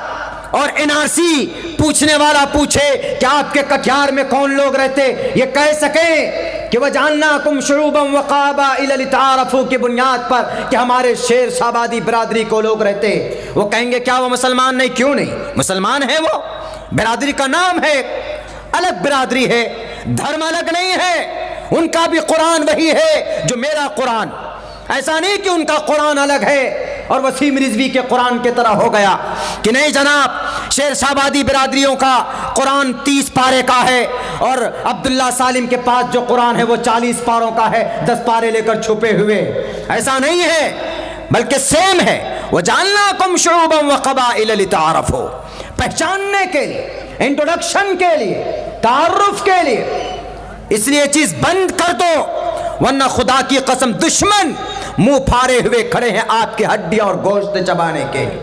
और एनआरसी पूछने वाला पूछे कि आपके कटिहार में कौन लोग रहते, ये कह सके कि वजअलनाकुम शुअबन व क़बाइल लिताअरफ़ू की बुनियाद पर कि हमारे शेरशाहबादी बिरादरी को लोग रहते। वो कहेंगे क्या वो मुसलमान नहीं? क्यों नहीं, मुसलमान है। वो बिरादरी का नाम है, अलग बिरादरी है, धर्म अलग नहीं है। उनका भी कुरान वही है जो मेरा कुरान। ऐसा नहीं कि उनका कुरान अलग है और वसीम रिजवी के कुरान की तरह हो गया कि नहीं जनाब, शेरशाहबादी बिरादरियों का कुरान 30 पारे का है और अब्दुल्ला सालिम के पास जो कुरान है वो 40 पारों का है, 10 पारे लेकर छुपे हुए। ऐसा नहीं है, बल्कि सेम है। वजअलनाकुम शुअबन व क़बाइल लिताअरफ़ू, पहचानने के लिए, इंट्रोडक्शन के लिए, तारुफ के लिए। इसलिए चीज बंद कर दो, वरना खुदा की कसम दुश्मन मुंह फाड़े हुए खड़े हैं आपकी हड्डियां और गोश्त चबाने के लिए।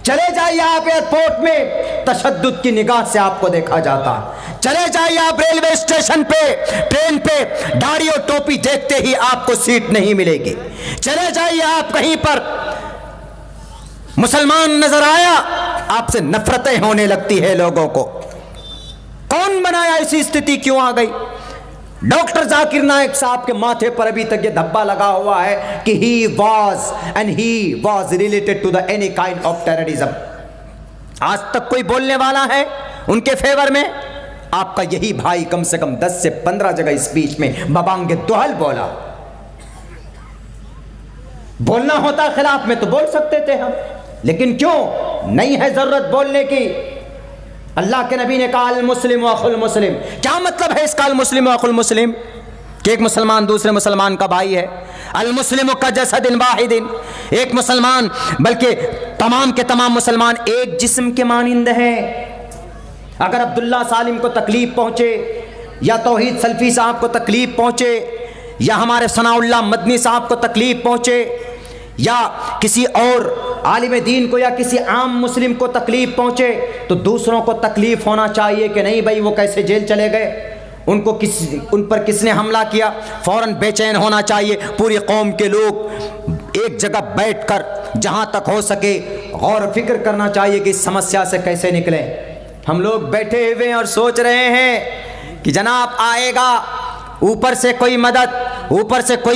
चले जाइए आप एयरपोर्ट में, तशद्दुद की निगाह से आपको देखा जाता। चले जाइए आप रेलवे स्टेशन पे, ट्रेन पे, दाढ़ी और टोपी देखते ही आपको सीट नहीं मिलेगी। चले जाइए आप कहीं पर, मुसलमान नजर आया आपसे नफरतें होने लगती है लोगों को। कौन बनाया ऐसी स्थिति, क्यों आ गई? डॉक्टर जाकिर नायक साहब के माथे पर अभी तक ये धब्बा लगा हुआ है कि he was related to the any kind of terrorism. आज तक कोई बोलने वाला है उनके फेवर में? आपका यही भाई कम से कम 10 से 15 जगह स्पीच में बबांगे दुहल बोला। बोलना होता खिलाफ में तो बोल सकते थे हम, लेकिन क्यों नहीं है जरूरत बोलने की। अल्लाह के नबी ने कहा अल मुस्लिम व अखुल मुस्लिम। क्या मतलब है इसका अल मुस्लिम व अखुल मुस्लिम? कि एक मुसलमान दूसरे मुसलमान का भाई है। अल मुस्लिम का जसदिन वाहिदिन, एक मुसलमान बल्कि तमाम के तमाम मुसलमान एक जिस्म के मानिंद हैं। अगर अब्दुल्ला सालिम को तकलीफ पहुंचे या तौहीद सल्फी साहब को तकलीफ पहुंचे या हमारे सनाउल्लाह मदनी साहब को तकलीफ पहुंचे या किसी और आलिम दीन को या किसी आम मुस्लिम को तकलीफ पहुंचे, तो दूसरों को तकलीफ होना चाहिए कि नहीं भाई वो कैसे जेल चले गए, उन पर किसने हमला किया, फौरन बेचैन होना चाहिए। पूरी कौम के लोग एक जगह बैठकर जहां तक हो सके गौर फिक्र करना चाहिए कि इस समस्या से कैसे निकलें। हम लोग बैठे हुए हैं और सोच रहे हैं कि जनाब आएगा ऊपर से कोई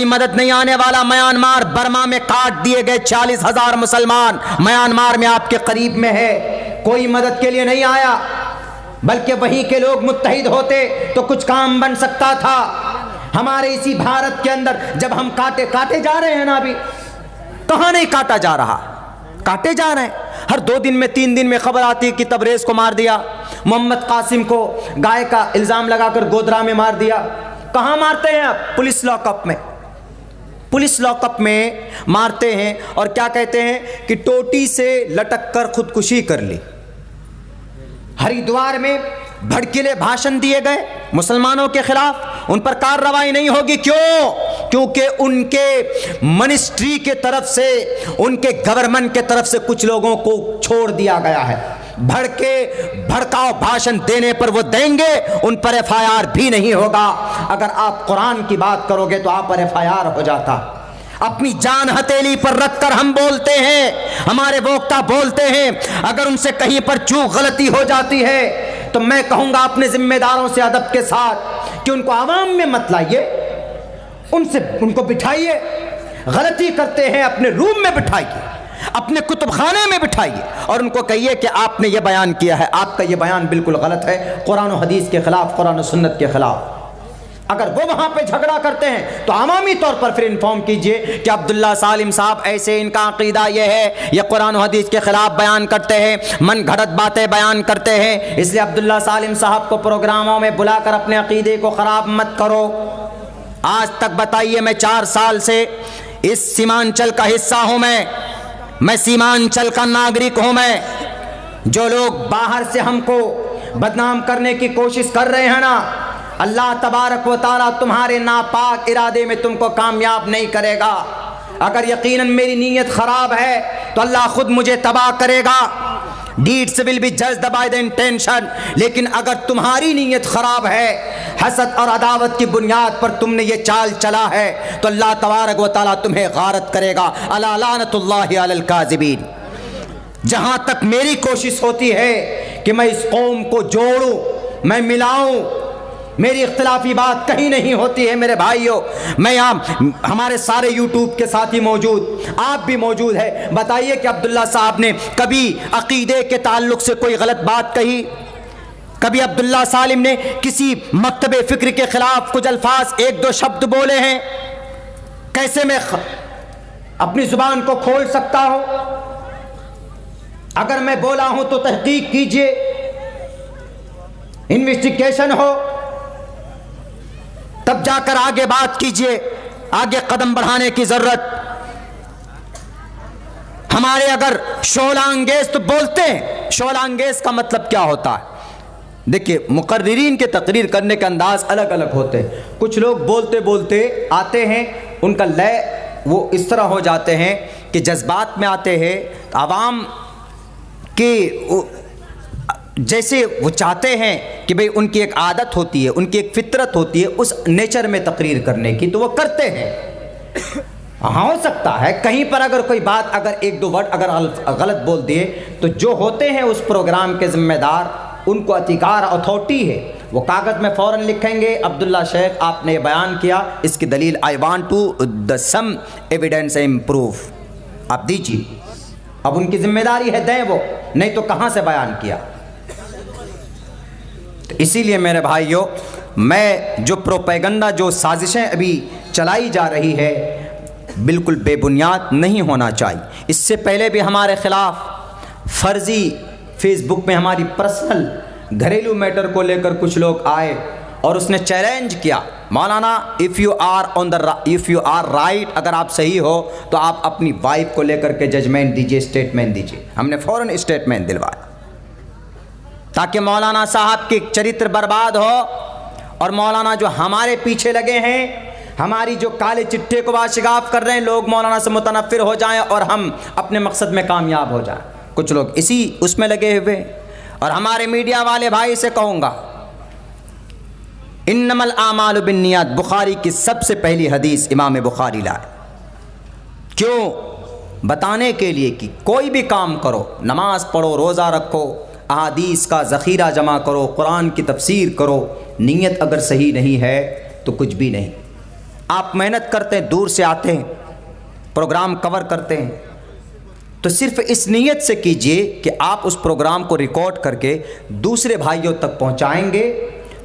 मदद नहीं आने वाला। म्यांमार बर्मा में काट दिए गए 40,000 मुसलमान म्यांमार में आपके करीब में है, कोई मदद के लिए नहीं आया, बल्कि वहीं के लोग मुत्तहिद होते तो कुछ काम बन सकता था। हमारे इसी भारत के अंदर जब हम काटे जा रहे हैं ना, अभी कहाँ नहीं काटा जा रहा, काटे जा रहे हैं। हर 2 दिन में 3 दिन में खबर आती है कि तबरेज़ को मार दिया, मोहम्मद कासिम को गाय का इल्ज़ाम लगाकर गोधरा में मार दिया। कहाँ मारते हैं आप? पुलिस लॉकअप में मारते हैं और क्या कहते हैं कि टोटी से लटक कर खुदकुशी कर ली। हरिद्वार में भड़कीले भाषण दिए गए मुसलमानों के खिलाफ, उन पर कार्रवाई नहीं होगी। क्यों? क्योंकि उनके मिनिस्ट्री के तरफ से, उनके गवर्नमेंट के तरफ से कुछ लोगों को छोड़ दिया गया है। भड़काऊ भाषण देने पर वो देंगे, उन पर FIR भी नहीं होगा। अगर आप कुरान की बात करोगे तो आप पर FIR हो जाता। अपनी जान हथेली पर रखकर हम बोलते हैं, हमारे वक्ता बोलते हैं, अगर उनसे कहीं पर चूक गलती हो जाती है तो मैं कहूंगा अपने जिम्मेदारों से अदब के साथ कि उनको आवाम में मत लाइए, उनको बिठाइए। गलती करते हैं अपने रूम में बिठाइए, अपने कुतुबखाने में बिठाइए और उनको कहिए कि आपने ये बयान किया है, आपका ये बयान बिल्कुल गलत है, कुरान और हदीस के खिलाफ, कुरान और सुन्नत के खिलाफ। अगर वो वहां पे झगड़ा करते हैं तो आवामी तौर पर फिर इन्फॉर्म कीजिए कि अब्दुल्ला सालिम साहब ऐसे, इनका अकीदा ये है, ये कुरान और हदीस के खिलाफ बयान करते हैं, मन घड़त बातें बयान करते हैं, इसलिए अब्दुल्ला सालिम साहब को प्रोग्रामों में बुलाकर अपने अकीदे को ख़राब मत करो। आज तक बताइए, मैं 4 साल से इस सीमांचल का हिस्सा हूं, मैं सीमांचल का नागरिक हूं। मैं, जो लोग बाहर से हमको बदनाम करने की कोशिश कर रहे हैं ना, अल्लाह तबारक व तआला तुम्हारे नापाक इरादे में तुमको कामयाब नहीं करेगा। अगर यकीनन मेरी नीयत खराब है तो अल्लाह खुद मुझे तबाह करेगा। Deeds will be judged by the intention. लेकिन अगर तुम्हारी नीयत खराब है, हसद और अदावत की बुनियाद पर तुमने ये चाल चला है, तो अल्लाह तबारक व तआला तुम्हें गारत करेगा। अला लानतुल्लाहि अलल काज़िबीन। जहां तक मेरी कोशिश होती है कि मैं इस कौम को जोड़ूं, मैं मिलाऊं, मेरी इख्तिलाफी बात कहीं नहीं होती है मेरे भाइयों। मैं यहाँ, हमारे सारे यूट्यूब के साथी मौजूद, आप भी मौजूद है, बताइए कि अब्दुल्ला साहब ने कभी अकीदे के ताल्लुक से कोई गलत बात कही? कभी अब्दुल्ला सालिम ने किसी मकतबे फिक्र के खिलाफ कुछ अल्फाज, 1-2 शब्द बोले हैं? कैसे मैं अपनी जुबान को खोल सकता हूं? अगर मैं बोला हूं तो तहकीक कीजिए, इन्वेस्टिगेशन हो, तब जाकर आगे बात कीजिए, आगे कदम बढ़ाने की जरूरत। हमारे अगर शोलांगेज तो बोलते हैं, शोलांगेज का मतलब क्या होता है? देखिए, मुकर्रिरीन के तकरीर करने के अंदाज अलग अलग होते हैं। कुछ लोग बोलते बोलते आते हैं, उनका लय वो इस तरह हो जाते हैं कि जज्बात में आते हैं, आवाम के जैसे वो चाहते हैं कि भाई उनकी एक आदत होती है, उनकी एक फितरत होती है उस नेचर में तकरीर करने की, तो वो करते हैं। हाँ, हो सकता है कहीं पर अगर कोई बात, अगर 1-2 वर्ड अगर गलत बोल दिए, तो जो होते हैं उस प्रोग्राम के जिम्मेदार, उनको अधिकार, अथॉरिटी है, वो कागज़ में फ़ौरन लिखेंगे, अब्दुल्ला शेख आपने ये बयान किया, इसकी दलील I want to the some evidence and proof, आप दीजिए। अब उनकी जिम्मेदारी है, दें वो, नहीं तो कहाँ से बयान किया। तो इसीलिए मेरे भाइयों, मैं जो प्रोपेगेंडा, जो साजिशें अभी चलाई जा रही है, बिल्कुल बेबुनियाद नहीं होना चाहिए। इससे पहले भी हमारे ख़िलाफ़ फर्जी फेसबुक में हमारी पर्सनल घरेलू मैटर को लेकर कुछ लोग आए और उसने चैलेंज किया, मौलाना इफ़ यू आर राइट, अगर आप सही हो तो आप अपनी वाइफ को लेकर के जजमेंट दीजिए, स्टेटमेंट दीजिए। हमने फ़ौरन स्टेटमेंट दिलवाया ताकि मौलाना साहब के चरित्र बर्बाद हो, और मौलाना जो हमारे पीछे लगे हैं, हमारी जो काले चिट्ठे को वाशिगाफ कर रहे हैं, लोग मौलाना से मुतनफ़िर हो जाएं और हम अपने मकसद में कामयाब हो जाएं। कुछ लोग इसी उसमें लगे हुए। और हमारे मीडिया वाले भाई से कहूँगा, इन्नमल आमालु बिन्नियात, बुखारी की सबसे पहली हदीस इमाम बुखारी लाए। क्यों? बताने के लिए कि कोई भी काम करो, नमाज पढ़ो, रोज़ा रखो, अहादीस का ज़ख़ीरा जमा करो, कुरान की तफसीर करो, नीयत अगर सही नहीं है तो कुछ भी नहीं। आप मेहनत करते हैं, दूर से आते हैं, प्रोग्राम कवर करते हैं, तो सिर्फ इस नीयत से कीजिए कि आप उस प्रोग्राम को रिकॉर्ड करके दूसरे भाइयों तक पहुंचाएंगे,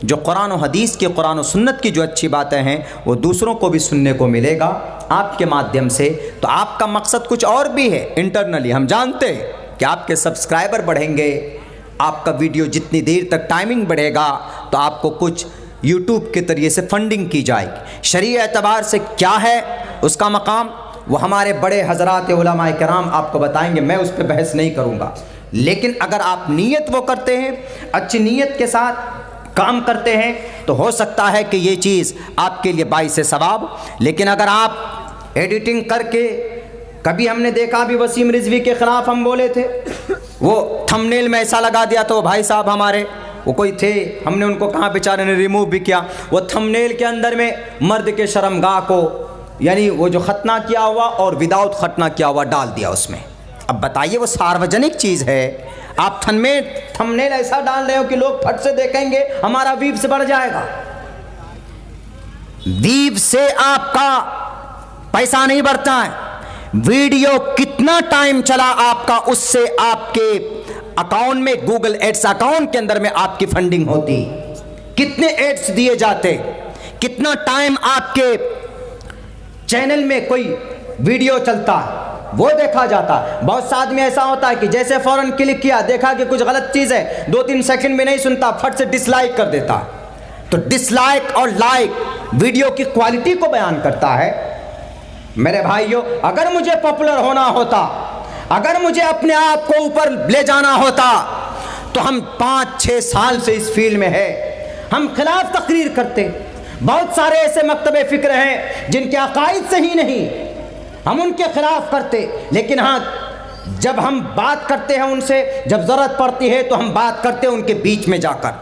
जो कुरान और हदीस के, कुरान और सुन्नत की जो अच्छी बातें हैं वो दूसरों को भी सुनने को मिलेगा आपके माध्यम से। तो आपका मकसद कुछ और भी है। इंटरनली हम जानते हैं कि आपके सब्सक्राइबर बढ़ेंगे, आपका वीडियो जितनी देर तक टाइमिंग बढ़ेगा तो आपको कुछ यूट्यूब के ज़रिए से फंडिंग की जाएगी। शरीय एतबार से क्या है उसका मकाम, वो हमारे बड़े हज़रात उलमाए किराम आपको बताएंगे, मैं उस पर बहस नहीं करूँगा। लेकिन अगर आप नीयत वो करते हैं, अच्छी नीयत के साथ काम करते हैं, तो हो सकता है कि ये चीज़ आपके लिए बाइस सवाब। लेकिन अगर आप एडिटिंग करके, कभी हमने देखा भी वसीम रिजवी के ख़िलाफ़ हम बोले थे, वो थंबनेल में ऐसा लगा दिया, तो भाई साहब हमारे वो कोई थे, हमने उनको कहा बेचारे ने रिमूव भी किया। वो थंबनेल के अंदर में मर्द के शर्मगाह को, यानी वो जो खतना किया हुआ और विदाउट खतना किया हुआ डाल दिया उसमें। अब बताइए, वो सार्वजनिक चीज़ है, आप थंबनेल ऐसा डाल रहे हो कि लोग फट से देखेंगे, हमारा व्यूज़ बढ़ जाएगा। व्यूज़ से आपका पैसा नहीं बढ़ता है। वीडियो कितना टाइम चला आपका, उससे आपके अकाउंट में, गूगल एड्स अकाउंट के अंदर में आपकी फंडिंग होती, कितने एड्स दिए जाते, कितना टाइम आपके चैनल में कोई वीडियो चलता है वो देखा जाता है। बहुत सा आदमी ऐसा होता है कि जैसे फौरन क्लिक किया, देखा कि कुछ गलत चीज़ है, 2-3 सेकंड में नहीं सुनता, फट से डिसलाइक कर देता है। तो डिसलाइक और लाइक वीडियो की क्वालिटी को बयान करता है। मेरे भाइयों, अगर मुझे पॉपुलर होना होता, अगर मुझे अपने आप को ऊपर ले जाना होता, तो हम 5-6 साल से इस फील्ड में है, हम खिलाफ तकरीर करते। बहुत सारे ऐसे मकतबे फ़िक्र हैं जिनके अकायद सही नहीं, हम उनके खिलाफ करते। लेकिन हाँ, जब हम बात करते हैं उनसे, जब ज़रूरत पड़ती है तो हम बात करते हैं उनके बीच में जाकर,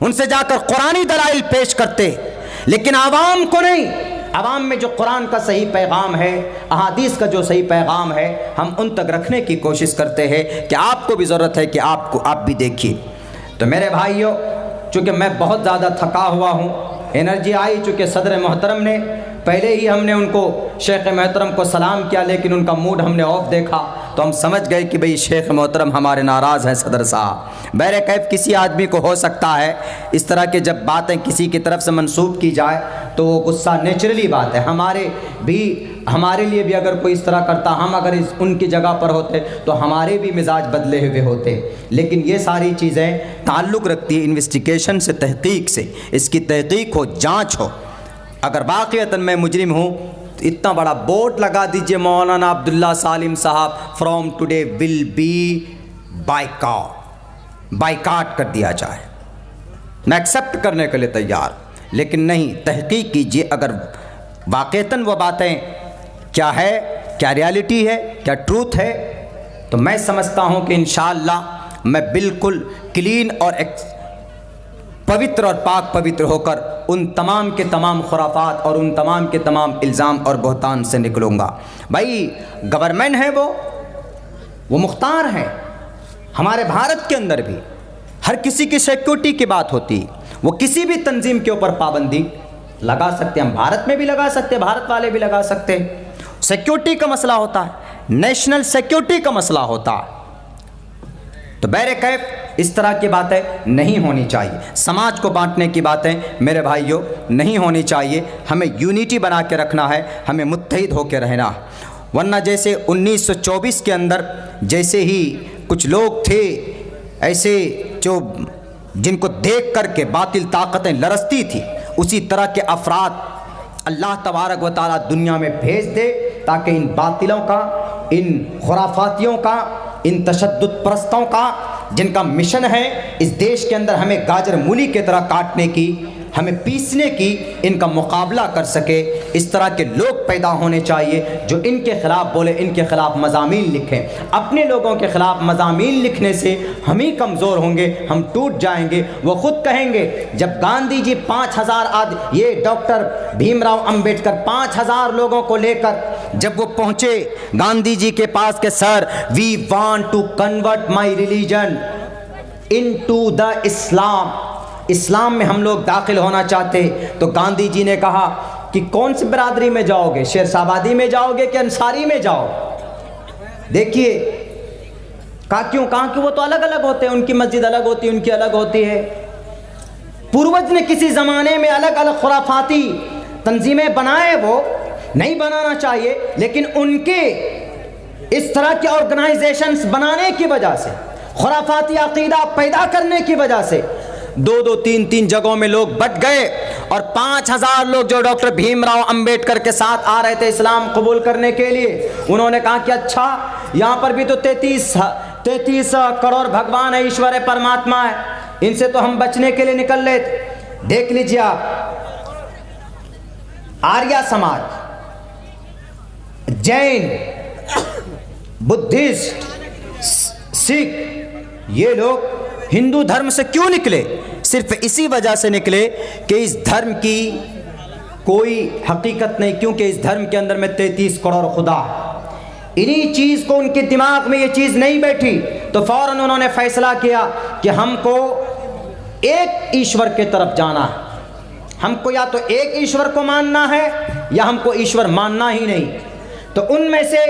उनसे जाकर कुरानी दलाइल पेश करते। लेकिन आवाम को नहीं, आवाम में जो कुरान का सही पैगाम है, अहादीस का जो सही पैगाम है, हम उन तक रखने की कोशिश करते हैं कि आपको भी ज़रूरत है कि आप भी देखिए। तो मेरे भाइयों, चूँकि मैं बहुत ज़्यादा थका हुआ हूँ, एनर्जी आई, चूँकि सदर मोहतरम ने पहले ही हमने उनको शेख मोहतरम को सलाम किया, लेकिन उनका मूड हमने ऑफ देखा तो हम समझ गए कि भाई शेख मोहतरम हमारे नाराज़ हैं सदर साहब। बहरे कैफ किसी आदमी को हो सकता है, इस तरह के जब बातें किसी की तरफ से मंसूब की जाए तो वो गुस्सा नेचुरली बात है। हमारे लिए भी अगर कोई इस तरह करता, हम अगर उनकी जगह पर होते तो हमारे भी मिजाज बदले हुए होते। लेकिन ये सारी चीज़ें ताल्लुक़ रखती है इन्वेस्टिगेशन से, तहकीक से। इसकी तहकीक हो, जाँच हो। अगर वाक़ईतन मैं मुजरिम हूँ तो इतना बड़ा बोर्ड लगा दीजिए, मौलाना अब्दुल्ला सालिम साहब from today will be boycott कर दिया जाए। मैं एक्सेप्ट करने के लिए तैयार, लेकिन नहीं, तहकीक कीजिए अगर वाक़ईतन वो बातें क्या है, क्या रियलिटी है, क्या ट्रूथ है, तो मैं समझता हूँ कि इंशाअल्लाह मैं बिल्कुल क्लीन और पवित्र और पाक पवित्र होकर उन तमाम के तमाम खुराफात और उन तमाम के तमाम इल्ज़ाम और बहतान से निकलूँगा। भाई गवर्नमेंट है, वो मुख्तार है। हमारे भारत के अंदर भी हर किसी की सिक्योरिटी की बात होती, वो किसी भी तंजीम के ऊपर पाबंदी लगा सकते हैं। हम भारत में भी लगा सकते, भारत वाले भी लगा सकते। सिक्योरिटी का मसला होता है, नेशनल सिक्योरिटी का मसला होता है। तो बहरे कैफ इस तरह की बातें नहीं होनी चाहिए। समाज को बांटने की बातें मेरे भाइयों नहीं होनी चाहिए। हमें यूनिटी बना के रखना है, हमें मुत्तहिद होकर रहना। वरना जैसे 1924 के अंदर जैसे ही कुछ लोग थे ऐसे जो जिनको देख करके बातिल ताकतें लरसती थी, उसी तरह के अफराद अल्लाह तबारक व तआला दुनिया में भेज दे ताकि इन बातिलों का, इन खुराफातियों का, इन तशद्दुद परस्तों का, जिनका मिशन है इस देश के अंदर हमें गाजर मूली की तरह काटने की, हमें पीसने की, इनका मुकाबला कर सके। इस तरह के लोग पैदा होने चाहिए जो इनके ख़िलाफ़ बोले, इनके ख़िलाफ़ मज़ामीन लिखें। अपने लोगों के ख़िलाफ़ मज़ामीन लिखने से हम ही कमज़ोर होंगे, हम टूट जाएंगे। वो ख़ुद कहेंगे, जब गांधी जी 5000 ये डॉक्टर भीमराव अंबेडकर 5000 लोगों को लेकर जब वो पहुंचे गांधी जी के पास के sir we want to convert my religion into the Islam, इस्लाम में हम लोग दाखिल होना चाहते। तो गांधी जी ने कहा कि कौन सी बिरादरी में जाओगे, शेरशाबादी में जाओगे कि अंसारी में जाओ? देखिए कहा कि वो तो अलग अलग होते हैं, उनकी मस्जिद अलग होती है, उनकी अलग होती है। पूर्वज ने किसी ज़माने में अलग अलग खुराफाती तंजीमें बनाए, वो नहीं बनाना चाहिए, लेकिन उनके इस तरह के ऑर्गेनाइजेशंस बनाने की वजह से, खुराफाती अकीदा पैदा करने की वजह से दो दो तीन तीन जगहों में लोग बट गए और 5000 लोग जो डॉक्टर भीमराव अंबेडकर के साथ आ रहे थे इस्लाम कबूल करने के लिए, उन्होंने कहा कि अच्छा यहाँ पर भी तो 33 करोड़ भगवान है, ईश्वर है, परमात्मा है, इनसे तो हम बचने के लिए निकल रहे थे। देख लीजिए आप, आर्य समाज, जैन, बुद्धिस्ट, सिख, ये लोग हिंदू धर्म से क्यों निकले? सिर्फ इसी वजह से निकले कि इस धर्म की कोई हकीकत नहीं, क्योंकि इस धर्म के अंदर में 33 करोड़ खुदा। इन्हीं चीज को उनके दिमाग में ये चीज नहीं बैठी तो फौरन उन्होंने फैसला किया कि हमको एक ईश्वर के तरफ जाना है, हमको या तो एक ईश्वर को मानना है या हमको ईश्वर मानना ही नहीं। तो उनमें से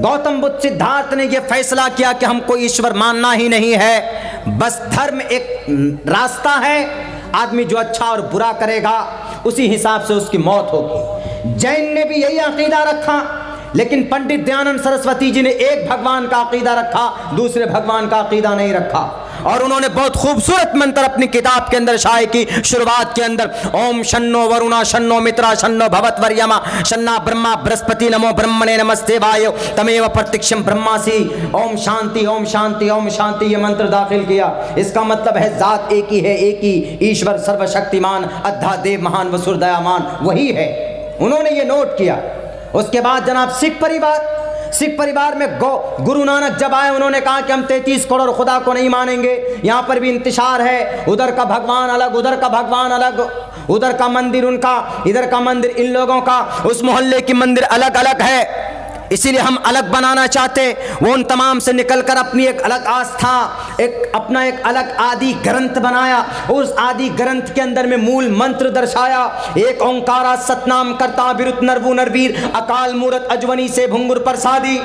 गौतम बुद्ध सिद्धार्थ ने यह फैसला किया कि हमको ईश्वर मानना ही नहीं है, बस धर्म एक रास्ता है, आदमी जो अच्छा और बुरा करेगा उसी हिसाब से उसकी मौत होगी। जैन ने भी यही अकीदा रखा, लेकिन पंडित दयानंद सरस्वती जी ने एक भगवान का अकीदा रखा, दूसरे भगवान का अकीदा नहीं रखा। और उन्होंने बहुत खूबसूरत मंत्र अपनी किताब के अंदर शाये की। शुरुआत के अंदर ओम शन्नो वरुणा शन्नो मित्रा शन्नो भवत वर्यमा शन्ना ब्रह्मा बृहस्पति नमो ब्रह्मणे नमस्ते वायो तमेव प्रत्यक्षम ब्रह्मासी ओम शांति ओम शांति ओम शांति, ये मंत्र दाखिल किया। इसका मतलब है जात एक ही है, एक ही ईश्वर सर्वशक्तिमान अद्धा देव महान वसुर दयामान वही है। उन्होंने ये नोट किया। उसके बाद जनाब सिख परिवार में गुरु नानक जब आए, उन्होंने कहा कि हम 33 करोड़ खुदा को नहीं मानेंगे, यहाँ पर भी इंतशार है, उधर का भगवान अलग, उधर का भगवान अलग, उधर का मंदिर उनका, इधर का मंदिर इन लोगों का, उस मोहल्ले की मंदिर अलग अलग है, इसीलिए हम अलग बनाना चाहते। वो उन तमाम से निकलकर अपनी एक अलग आस्था, अपना एक अलग आदि ग्रंथ बनाया। उस आदि ग्रंथ के अंदर में मूल मंत्र दर्शाया, एक ओंकारा सतनाम करता बिरुत नरवु नरवीर अकाल मूरत अजवनी से भुंगुर प्रसादी।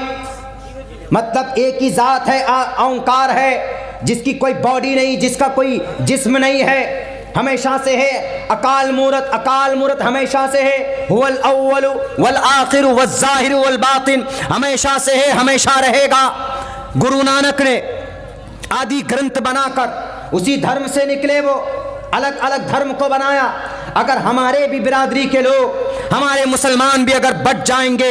मतलब एक ही जात है, ओंकार है, जिसकी कोई बॉडी नहीं, जिसका कोई जिस्म नहीं है, हमेशा से है। अकाल मूरत हमेशा से है। हुवल अव्वलु वल आखिरु वल ज़ाहिरु वल बातिन, हमेशा से है, हमेशा रहेगा। गुरु नानक ने आदि ग्रंथ बनाकर उसी धर्म से निकले, वो अलग अलग धर्म को बनाया। अगर हमारे भी बिरादरी के लोग, हमारे मुसलमान भी अगर बट जाएंगे,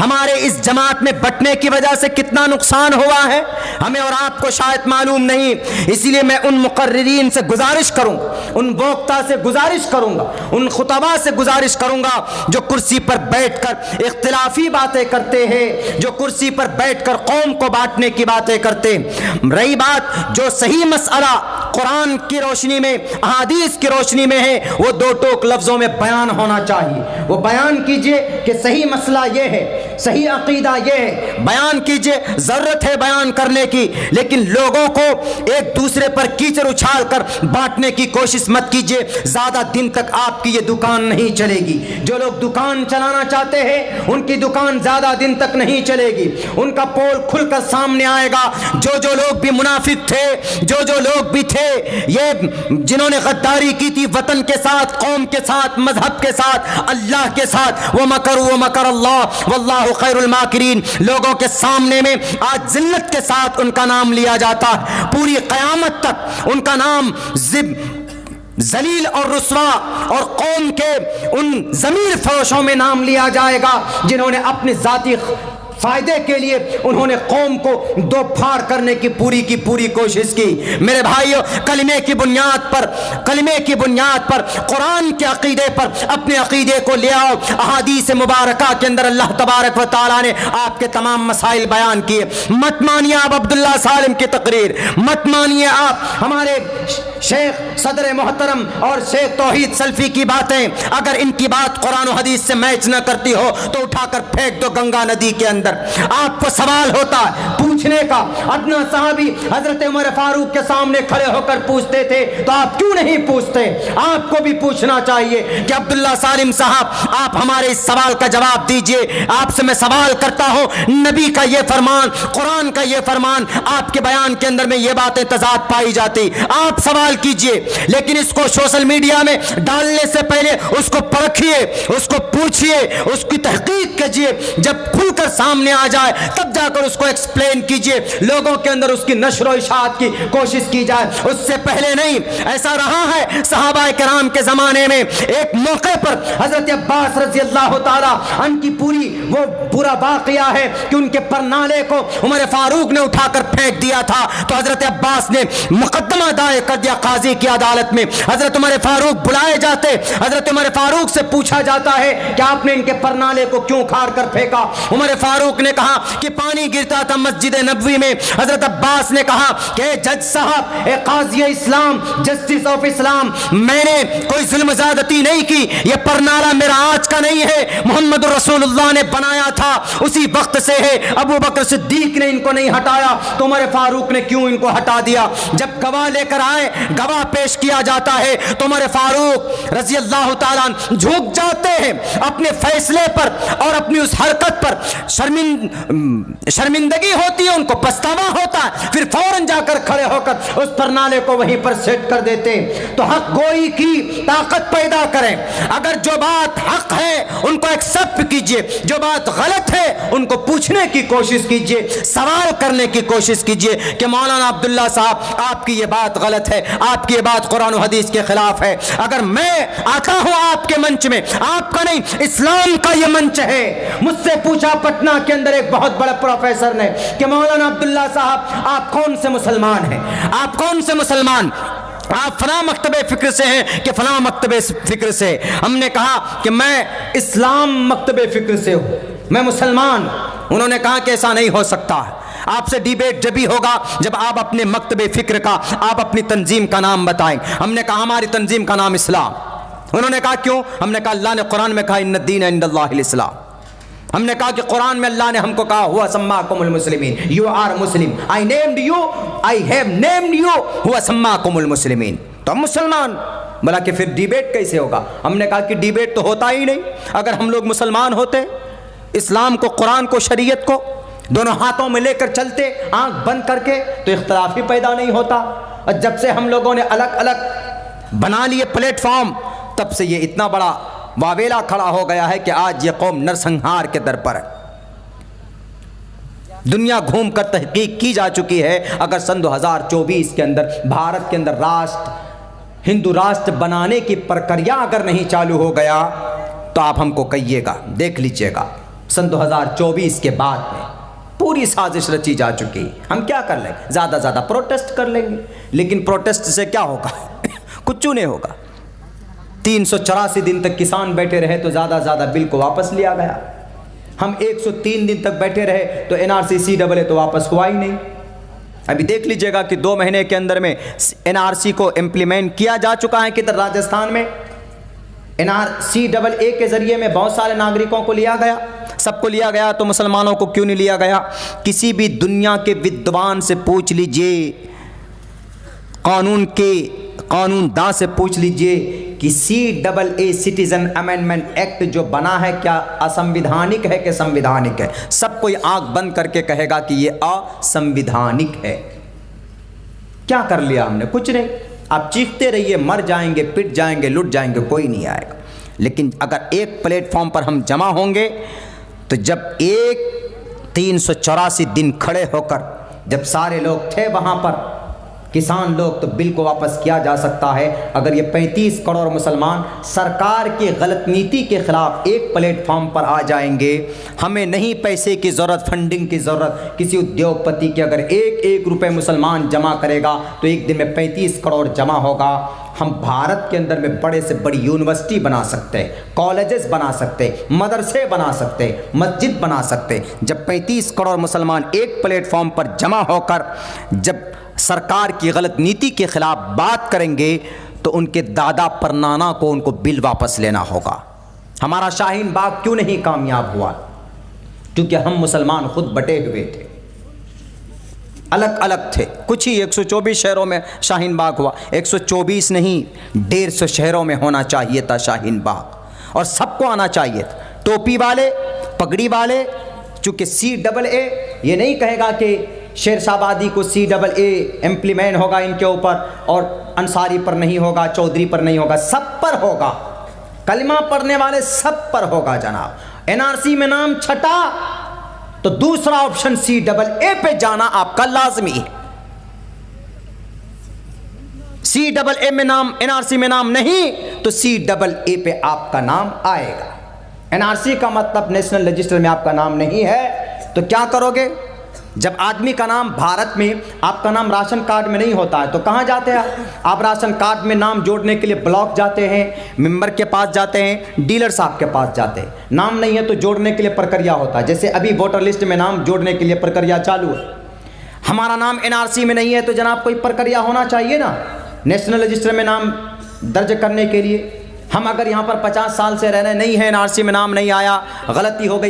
हमारे इस जमात में बटने की वजह से कितना नुकसान हुआ है हमें और आपको शायद मालूम नहीं। इसीलिए मैं उन मुकर्रिरीन से गुजारिश करूंगा, उन वक्ता से गुजारिश करूंगा, उन खुतबा से गुजारिश करूंगा जो कुर्सी पर बैठकर इख्तिलाफी बातें करते हैं, जो कुर्सी पर बैठकर कौम को बांटने की बातें करते हैं। रही बात जो सही मसला कुरान की रोशनी में, अहादीस की रोशनी में है, वो दो टोक लफ्जों में बयान होना चाहिए। वो बयान कीजिए कि सही मसला ये है, सही अकीदा ये है, बयान कीजिए, जरूरत है बयान करने की, लेकिन लोगों को एक दूसरे पर कीचड़ उछाल कर बांटने की कोशिश मत कीजिए। ज्यादा दिन तक आपकी ये दुकान नहीं चलेगी। जो लोग दुकान चलाना चाहते हैं उनकी दुकान ज्यादा दिन तक नहीं चलेगी, उनका पोल खुलकर सामने आएगा। जो लोग भी मुनाफिक थे, जो लोग भी थे ये जिन्होंने गद्दारी की थी वतन के साथ, कौम के साथ, मजहब के साथ, अल्लाह के साथ, वो मकर अल्लाह वल्लाहु खैरुल माकिरीन, लोगों के सामने में आज जिल्लत के साथ उनका नाम लिया जाता है। पूरी क़यामत तक उनका नाम जलील और रुस्वा और कौम के उन ज़मीर फरोशों में नाम लिया जाएगा जिन्होंने अपने ज़ाती फायदे के लिए उन्होंने कौम को दो फाड़ करने की पूरी कोशिश की। मेरे भाइयों, कलिमे की बुनियाद पर कुरान के अकीदे पर अपने अकीदे को ले आओ। अहादीस मुबारका के अंदर अल्लाह तबारक व तआला ने आपके तमाम मसाइल बयान किए। मत मानिए आप अब्दुल्ला सालिम की तकरीर, मत मानिए आप हमारे शेख सदर मोहतरम और शेख तौहीद सल्फी की बातें। अगर इनकी बात कुरान और हदीस से मैच न करती हो तो उठाकर फेंक दो गंगा नदी के अंदर। आपको सवाल होता है पूछने का। अदना साहबी हजरत उमर फारूक के सामने खड़े होकर पूछते थे, तो आप क्यों नहीं पूछते? आपको भी पूछना चाहिए कि अब्दुल्ला सालिम साहब, आप हमारे इस सवाल का जवाब दीजिए। आपसे मैं सवाल करता हूं, नबी का ये फरमान, कुरान का ये फरमान, आपके बयान के अंदर में ये बातें तजाद पाई जाती। आप सवाल कीजिए, लेकिन इसको सोशल मीडिया में डालने से पहले उसको परखिए, उसको पूछिए, उसकी तहकीक कीजिए। जब खुलकर सामने आ जाए तब जाकर उसको एक्सप्लेन कीजिए, लोगों के अंदर उसकी नश्र इशाअत की कोशिश की जाए, उससे पहले नहीं। ऐसा रहा है सहाबाए किराम के जमाने में, एक मौके पर हजरत अब्बास रजी अल्लाह तआला अन्हु की पूरा वाकया है कि उनके परनाले को उमर फारूक ने उठाकर फेंक दिया था। तो हजरत अब्बास ने मुकदमा दायर कर दिया काजी की अदालत में। हजरत उमर फारूक बुलाए जाते, हजरत उमर फारूक से पूछा जाता है कि आपने इनके परनाले को क्यों उखाड़ कर फेंका? उमर फारूक ने कहा कि पानी गिरता था मस्जिद नबवी में। हजरत अब्बास ने कहा कि जज साहब, ए काजी इस्लाम, जस्टिस ऑफ इस्लाम, मैंने कोई जुल्म ज़्यादती नहीं की, यह परनाला मेरा आज का नहीं है, मोहम्मद रसूलुल्लाह ने बनाया था, उसी वक्त से है। अबू बकर सिद्दीक ने इनको नहीं हटाया, तो उमर फारूक ने क्यों इनको हटा दिया? जब गवाह लेकर आए, गवाह पेश किया जाता है, तो उमर फारूक रजी अल्लाह तआला झुक जाते हैं अपने फैसले पर और अपनी उस हरकत पर। शर्मिंदगी होती है, उनको पछतावा होता है, फिर फौरन जाकर खड़े होकर उस परनाले को वहीं पर सेट कर देते हैं। तो हक गोई की ताकत पैदा करें। अगर जो बात हक है उनको एक्सेप्ट कीजिए, जो बात गलत है उनको पूछने की कोशिश कीजिए, सवाल करने की कोशिश कीजिए कि मौलाना अब्दुल्ला साहब, आपकी ये बात गलत है, आपकी ये बात कुरान और हदीस के खिलाफ है। अगर मैं आता हूं आपके मंच में, आपका नहीं, इस्लाम का ये मंच है। मुझसे पूछा पटना के अंदर एक बहुत बड़े प्रोफेसर ने कि मौलाना अब्दुल्ला साहब, आप कौन से मुसलमान हैं? आप कौन से मुसलमान? आप फलां मकतबे फिक्र से हैं कि फलां मकतबे फिक्र से? हमने कहा कि मैं इस्लाम मकतबे फिक्र से हूं, मैं मुसलमान। उन्होंने कहा कि ऐसा नहीं हो सकता, आपसे डिबेट जब भी होगा जब आप अपने मकतबे फिक्र का, आप अपनी तंजीम का नाम बताएं। हमने कहा हमारी तंजीम का नाम इस्लाम। उन्होंने कहा क्यों? हमने कहा अल्लाह ने कुरान में कहा इन्नद्दीन इंदल्लाहिल इस्लाम। हमने कहा कि कुरान में अल्लाह ने हमको कहा हुआ सम्माकुमुल मुस्लिमीन, you are Muslim, I named you, I have named you, हुआ सम्माकुमुल मुस्लिमीन, तो हम मुसलमान। बोला कि फिर डिबेट कैसे होगा? हमने कहा कि डिबेट तो होता ही नहीं। अगर हम लोग मुसलमान होते, इस्लाम को, कुरान को, शरीयत को दोनों हाथों में लेकर चलते, आंख बंद करके, तो इख्तिलाफ ही पैदा नहीं होता। और जब से हम लोगों ने अलग अलग बना लिए प्लेटफॉर्म, तब से ये इतना बड़ा वावेला खड़ा हो गया है कि आज ये कौम नरसंहार के दर पर है। दुनिया घूम कर तहकीक की जा चुकी है। अगर सन 2024 के अंदर भारत के अंदर राष्ट्र, हिंदू राष्ट्र बनाने की प्रक्रिया अगर नहीं चालू हो गया, तो आप हमको कहिएगा, देख लीजिएगा, सन 2024 के बाद में पूरी साजिश रची जा चुकी। हम क्या कर लेंगे? ज़्यादा ज़्यादा प्रोटेस्ट कर लेंगे, लेकिन प्रोटेस्ट से क्या होगा? कुछ नहीं होगा। 384 दिन तक किसान बैठे रहे तो ज़्यादा बिल को वापस लिया गया। हम 103 दिन तक बैठे रहे तो NRC CAA तो वापस हुआ ही नहीं। अभी देख लीजिएगा कि 2 महीने के अंदर में NRC को इम्प्लीमेंट किया जा चुका है। किधर? राजस्थान में NRCAA के ज़रिए में बहुत सारे नागरिकों को लिया गया। सबको लिया गया तो मुसलमानों को क्यों नहीं लिया गया? किसी भी दुनिया के विद्वान से पूछ लीजिए, कानूनदां से पूछ लीजिए कि CAA सिटीजन अमेंडमेंट एक्ट जो बना है, क्या असंविधानिक है कि संविधानिक है? सब कोई आंख बंद करके कहेगा कि ये असंविधानिक है। क्या कर लिया हमने? कुछ नहीं। आप चीखते रहिए, मर जाएंगे, पिट जाएंगे, लुट जाएंगे, कोई नहीं आएगा। लेकिन अगर एक प्लेटफॉर्म पर हम जमा होंगे, तो जब 384 दिन खड़े होकर जब सारे लोग थे वहाँ पर, किसान लोग तो बिल को वापस किया जा सकता है अगर ये 35 करोड़ मुसलमान सरकार की गलत नीति के खिलाफ एक प्लेटफॉर्म पर आ जाएंगे। हमें नहीं पैसे की ज़रूरत, फंडिंग की ज़रूरत। किसी उद्योगपति के अगर एक रुपए मुसलमान जमा करेगा तो एक दिन में 35 करोड़ जमा होगा। हम भारत के अंदर में बड़े से बड़ी यूनिवर्सिटी बना सकते हैं, कॉलेजेस बना सकते हैं, मदरसे बना सकते हैं, मस्जिद बना सकते हैं। जब 35 करोड़ मुसलमान एक प्लेटफॉर्म पर जमा होकर जब सरकार की गलत नीति के खिलाफ बात करेंगे तो उनके दादा परनाना को उनको बिल वापस लेना होगा। हमारा शाहीन बाग क्यों नहीं कामयाब हुआ? क्योंकि हम मुसलमान खुद बटे हुए थे, अलग अलग थे। कुछ ही 124 शहरों में शाहीन बाग हुआ। 124 नहीं, 150 शहरों में होना चाहिए था शाहीन बाग, और सबको आना चाहिए था। टोपी वाले, पगड़ी वाले, चूँकि CAA ये नहीं कहेगा कि शेरशाबादी को CAA इम्प्लीमेंट होगा इनके ऊपर और अंसारी पर नहीं होगा, चौधरी पर नहीं होगा, सब पर होगा। कलमा पढ़ने वाले सब पर होगा जनाब। NRC में नाम छटा तो दूसरा ऑप्शन CAA पे जाना आपका लाजमी है। CAA में नाम, NRC में नाम नहीं तो CAA पे आपका नाम आएगा। NRC का मतलब नेशनल रजिस्टर में आपका नाम नहीं है तो क्या करोगे? जब आदमी का नाम भारत में, आपका नाम राशन कार्ड में नहीं होता है तो कहाँ जाते हैं आप? राशन कार्ड में नाम जोड़ने के लिए ब्लॉक जाते हैं, मेंबर के पास जाते हैं, डीलर साहब के पास जाते हैं। नाम नहीं है तो जोड़ने के लिए प्रक्रिया होता है। जैसे अभी वोटर लिस्ट में नाम जोड़ने के लिए प्रक्रिया चालू है। हमारा नाम NRC में नहीं है तो जनाब कोई प्रक्रिया होना चाहिए ना नेशनल रजिस्टर में नाम दर्ज करने के लिए। हम अगर यहाँ पर 50 साल से रह रहे नहीं है, NRC में नाम नहीं आया, गलती हो गई,